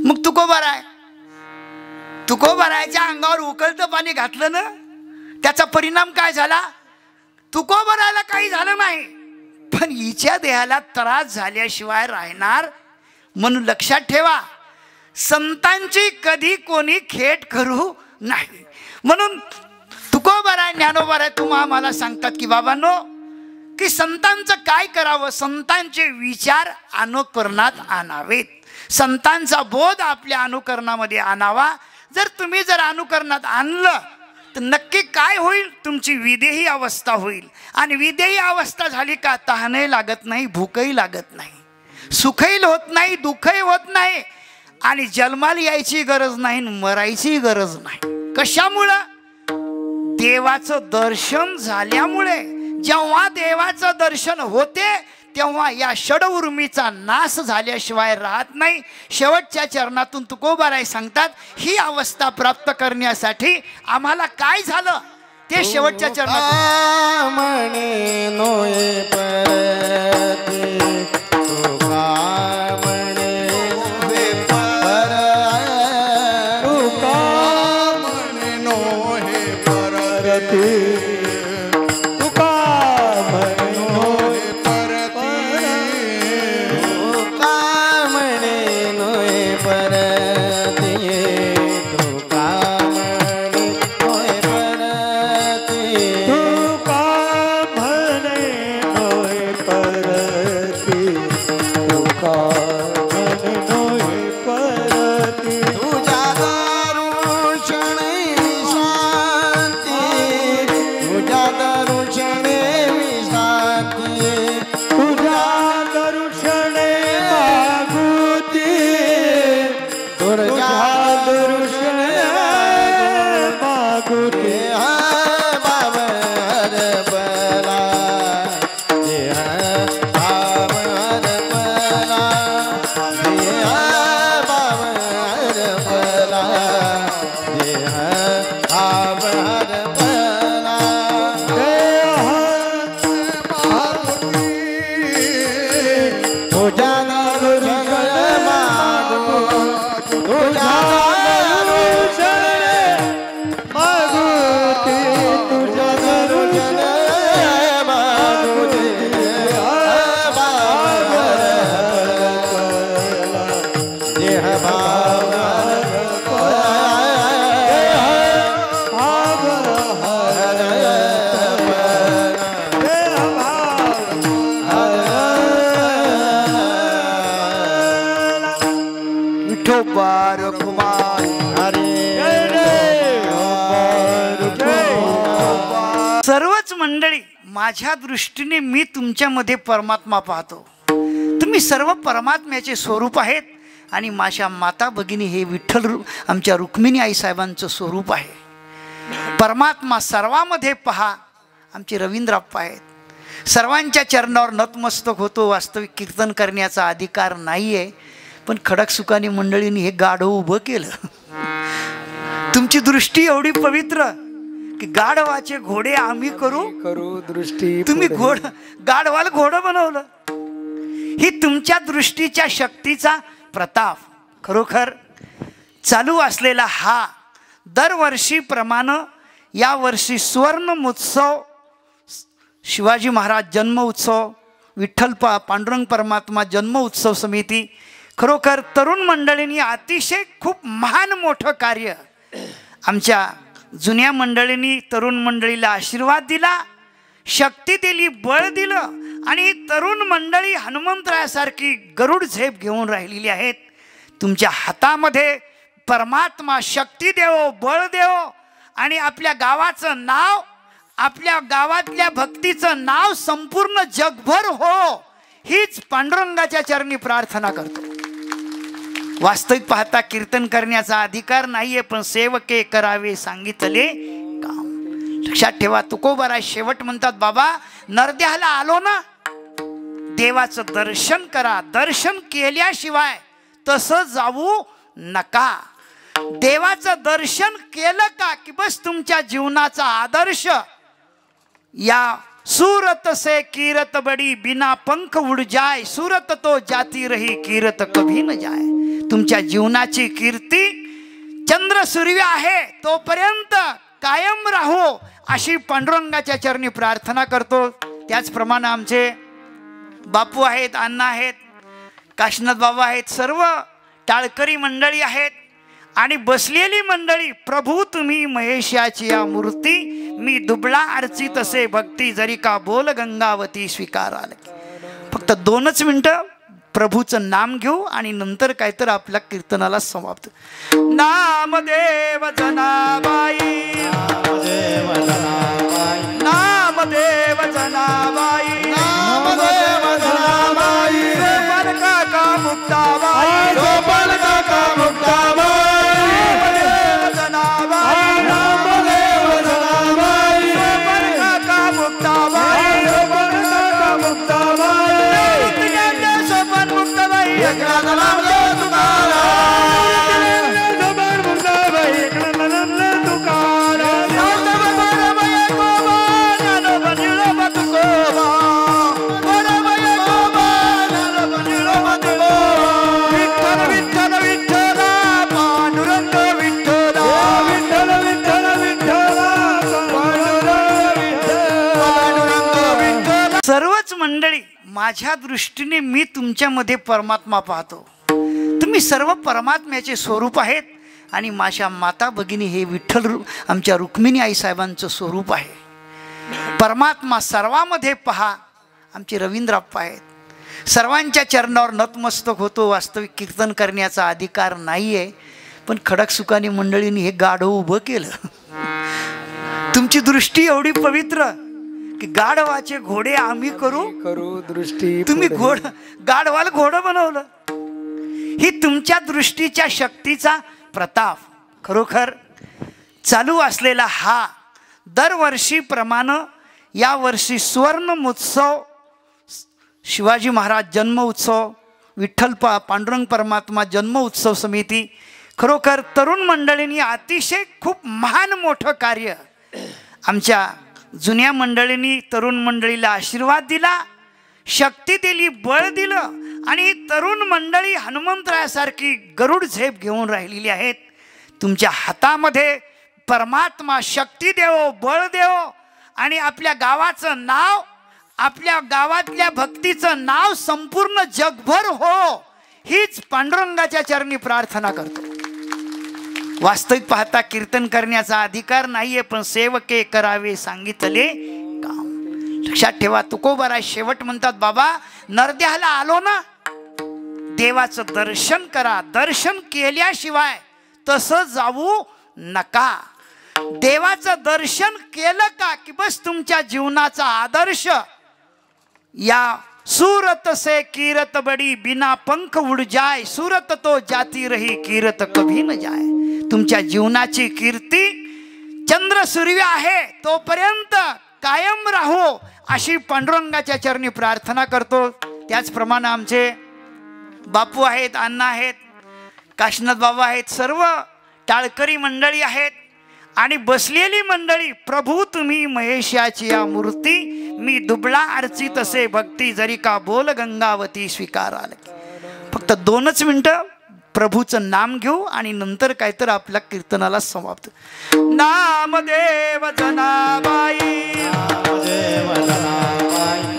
मग तुकोबरायाच्या अंगावर उकळतं पाणी घातलं ना. त्याचा परिणाम काय झाला? तुकोबरायाला काही झालं नाही पण हिच्या देहाला त्रास झाल्याशिवाय राहणार. म्हणून लक्षात ठेवा संतांची कधी कोणी खेट करू नाही. म्हणून तुकोबराय ज्ञानोबराय तुम्हा आम्हाला सांगतात की बाबांनो की संतांचं काय करावं. संतांचे विचार अनुकरणात आणावेत. संतांचा बोध आपल्या अनुकरणामध्ये आणावा. जर तुम्ही जर अनुकरणात आणलं तर नक्की काय होईल, तुमची विदेही अवस्था होईल. आणि विदेही अवस्था झाली का तहानही लागत नाही, भूकही लागत नाही, सुखही होत नाही, दुःखही होत नाही, आणि जन्माला यायची गरज नाही, मरायची गरज नाही. कशामुळं? देवाचं दर्शन झाल्यामुळे. जेव्हा देवाचं दर्शन होते तेव्हा या षडउर्मीचा नाश झाल्याशिवाय राहत नाही. शेवटच्या चरणातून तुकोबाराय सांगतात, ही अवस्था प्राप्त करण्यासाठी आम्हाला काय झालं ते शेवटच्या चरणातून म्हणे नोये परती तुका म्हणे नोये तुका म्हणे नोहे परती तुका म्हणे नोहे परती तुका म्हणे नोये परती तुका म्हणे नोये परती तुका म्हणे नोये परती तुका म्हणे नोये परती तुझ्या दर्शने विश्रांती तुझ्या दर्शने विश्रांती तुझ्या दर्शने मागुती तुझ्या दर्शने मागुती बाबर बला बाबर बला बाबर बला बाबर बला तुझ्या दर्शने मागो तुझ्या दर्शने मागुती तुझ्या दर्शने मागुती देह विठोबा रखुमाई. सर्वच मंडळी, माझ्या दृष्टीने मी तुमच्यामध्ये परमात्मा पाहतो. तुम्ही सर्व परमात्म्याचे स्वरूप आहेत आणि माझ्या माता भगिनी हे विठ्ठल आमच्या रुक्मिणी आई साहेबांचं स्वरूप आहे. परमात्मा सर्वामध्ये पहा. आमचे रवींद्रप्पा आहेत. सर्वांच्या चरणावर नतमस्तक होतो. वास्तविक कीर्तन करण्याचा अधिकार नाही आहे, पण खडक सुकानी मंडळींनी हे गाढव उभं केलं. तुमची दृष्टी एवढी पवित्र की गाढवाचे घोडे आम्ही करू दृष्टी तुम्ही गाढवाला घोडं बनवलं. ही तुमच्या दृष्टीच्या शक्तीचा प्रताप. खरोखर चालू असलेला हा दरवर्षीप्रमाणे यावर्षी सुवर्ण महोत्सव, शिवाजी महाराज जन्म उत्सव, विठ्ठल पांडुरंग परमात्मा जन्म उत्सव समिती, खरोखर तरुण मंडळींनी अतिशय खूप महान मोठं कार्य. आमच्या जुन्या मंडळींनी तरुण मंडळीला आशीर्वाद दिला, शक्ती दिली, बळ दिलं, आणि ही तरुण मंडळी हनुमंतरायासारखी गरुड झेप घेऊन राहिलेली आहेत. तुमच्या हातामध्ये परमात्मा शक्ती देवो, बळ देवो, आणि आपल्या गावाचं नाव, आपल्या गावातल्या भक्तीचं नाव संपूर्ण जगभर हो, हीच पांडुरंगाच्या चरणी प्रार्थना करतो. वास्तविक पाहता कीर्तन करण्याचा अधिकार नाहीये, पण सेवके करावे सांगितले काम. लक्षात ठेवा, तुकोबाराय शेवट म्हणतात, बाबा नरदेहाला आलो ना, देवाचं दर्शन करा. दर्शन केल्याशिवाय तसं जाऊ नका. देवाचं दर्शन केलं का की बस तुमच्या जीवनाचा आदर्श या सूरत से कीरत बड़ी बिना पंख उड़ जाए, सूरत तो जाती रही कीरत कभी न जाए. तुमच्या जीवनाची कीर्ती चंद्र सूर्य आहे तोपर्यंत कायम राहो, अशी पांडुरंगाच्या चरणी प्रार्थना करतो. त्याचप्रमाणे आमचे बापू आहेत, अण्णा आहेत, काशीनाथ बाबा आहेत, सर्व टाळकरी मंडळी आहेत आणि बसलेली मंडळी. प्रभू तुम्ही महेशाची या मूर्ती, मी दुबळा अर्ची तसे भक्ती, जरी का बोल गंगावती स्वीकाराल. फक्त 2च मिनिटं प्रभूचं नाम घेऊ आणि नंतर काय तर आपल्या कीर्तनाला समाप्त. नामदेव जनाबाई, नामदेव जनाबाई, नामदेव जनाबाई, नामदेव जनाबाई, गोपाल काका मुक्ताबाई, गोपाल काका मुक्ताबाई, नामदेव जनाबाई, नामदेव जनाबाई, गोपाल काका मुक्ताबाई, गोपाल काका मुक्ताबाई, सोपन मुक्ताबाई, एकनाथ नामदेव तुकाराम, गोपाल मुक्ताबाई, एकनाथ तुकाराम, विठ्ठल विठ्ठल विठ्ठला, पांडुरंग विठ्ठल. सर्वच मंडळी, माझ्या दृष्टीने मी तुमच्यामध्ये परमात्मा पाहतो. तुम्ही सर्व परमात्म्याचे स्वरूप आहेत आणि माझ्या माता भगिनी हे विठ्ठल आमच्या रुक्मिणी आई साहेबांचं स्वरूप आहे. परमात्मा सर्वामध्ये पहा. आमचे रवींद्रप्पा आहेत. सर्वांच्या चरणावर नतमस्तक होतो. वास्तविक कीर्तन करण्याचा अधिकार नाही आहे, पण खडक सुकानी मंडळींनी हे गाढव उभं केलं. तुमची दृष्टी एवढी पवित्र की गाढवाचे घोडे आम्ही करू दृष्टी, तुम्ही गाढवाला घोडं बनवलं. ही तुमच्या दृष्टीच्या शक्तीचा प्रताप. खरोखर चालू असलेला हा दरवर्षीप्रमाणे यावर्षी सुवर्ण महोत्सव, शिवाजी महाराज जन्म उत्सव, विठ्ठल पांडुरंग परमात्मा जन्म उत्सव समिती, खरोखर तरुण मंडळींनी अतिशय खूप महान मोठं कार्य, आमच्या जुन्या मंडळींनी तरुण मंडळीला आशीर्वाद दिला, शक्ती दिली, बळ दिलं आणि ही तरुण मंडळी हनुमंतरायासारखी गरुड झेप घेऊन राहिलेली आहेत. तुमच्या हातामध्ये परमात्मा शक्ती देवो, बळ देवो आणि आपल्या गावाचं नाव, आपल्या गावातल्या भक्तीचं नाव संपूर्ण जगभर हो, हीच पांडुरंगाच्या चरणी प्रार्थना करतो. वास्तविक पाहता कीर्तन करण्याचा अधिकार नाहीये, पण सेवके करावे सांगितले काम. लक्षात ठेवा, तुकोबाराय शेवट म्हणतात, बाबा नरदेहाला आलो ना, देवाचं दर्शन करा. दर्शन केल्याशिवाय तसं जाऊ नका. देवाचं दर्शन केलं का की बस तुमच्या जीवनाचा आदर्श या सूरत से कीरत बड़ी बिना पंख उड़ जाए, सूरत तो जाती रही कीरत कभी न जाए. तुमच्या जीवनाची कीर्ती चंद्र सूर्य आहे तोपर्यंत कायम राहो, अशी पांडुरंगाच्या चरणी प्रार्थना करतो. त्याचप्रमाणे आमचे बापू आहेत, अण्णा आहेत, काशीनाथ बाबा आहेत, सर्व टाळकरी मंडळी आहेत आणि बसलेली मंडळी. प्रभू तुम्ही महेशाची या मूर्ती, मी दुबळा अर्ची तसे भक्ती, जरी का बोल गंगावती स्वीकाराल. फक्त 2च मिनिटं प्रभूचं नाम घेऊ आणि नंतर काय तर आपल्या कीर्तनाला समाप्त. नामदेव जनाबाई, नामदेव जनाबाई,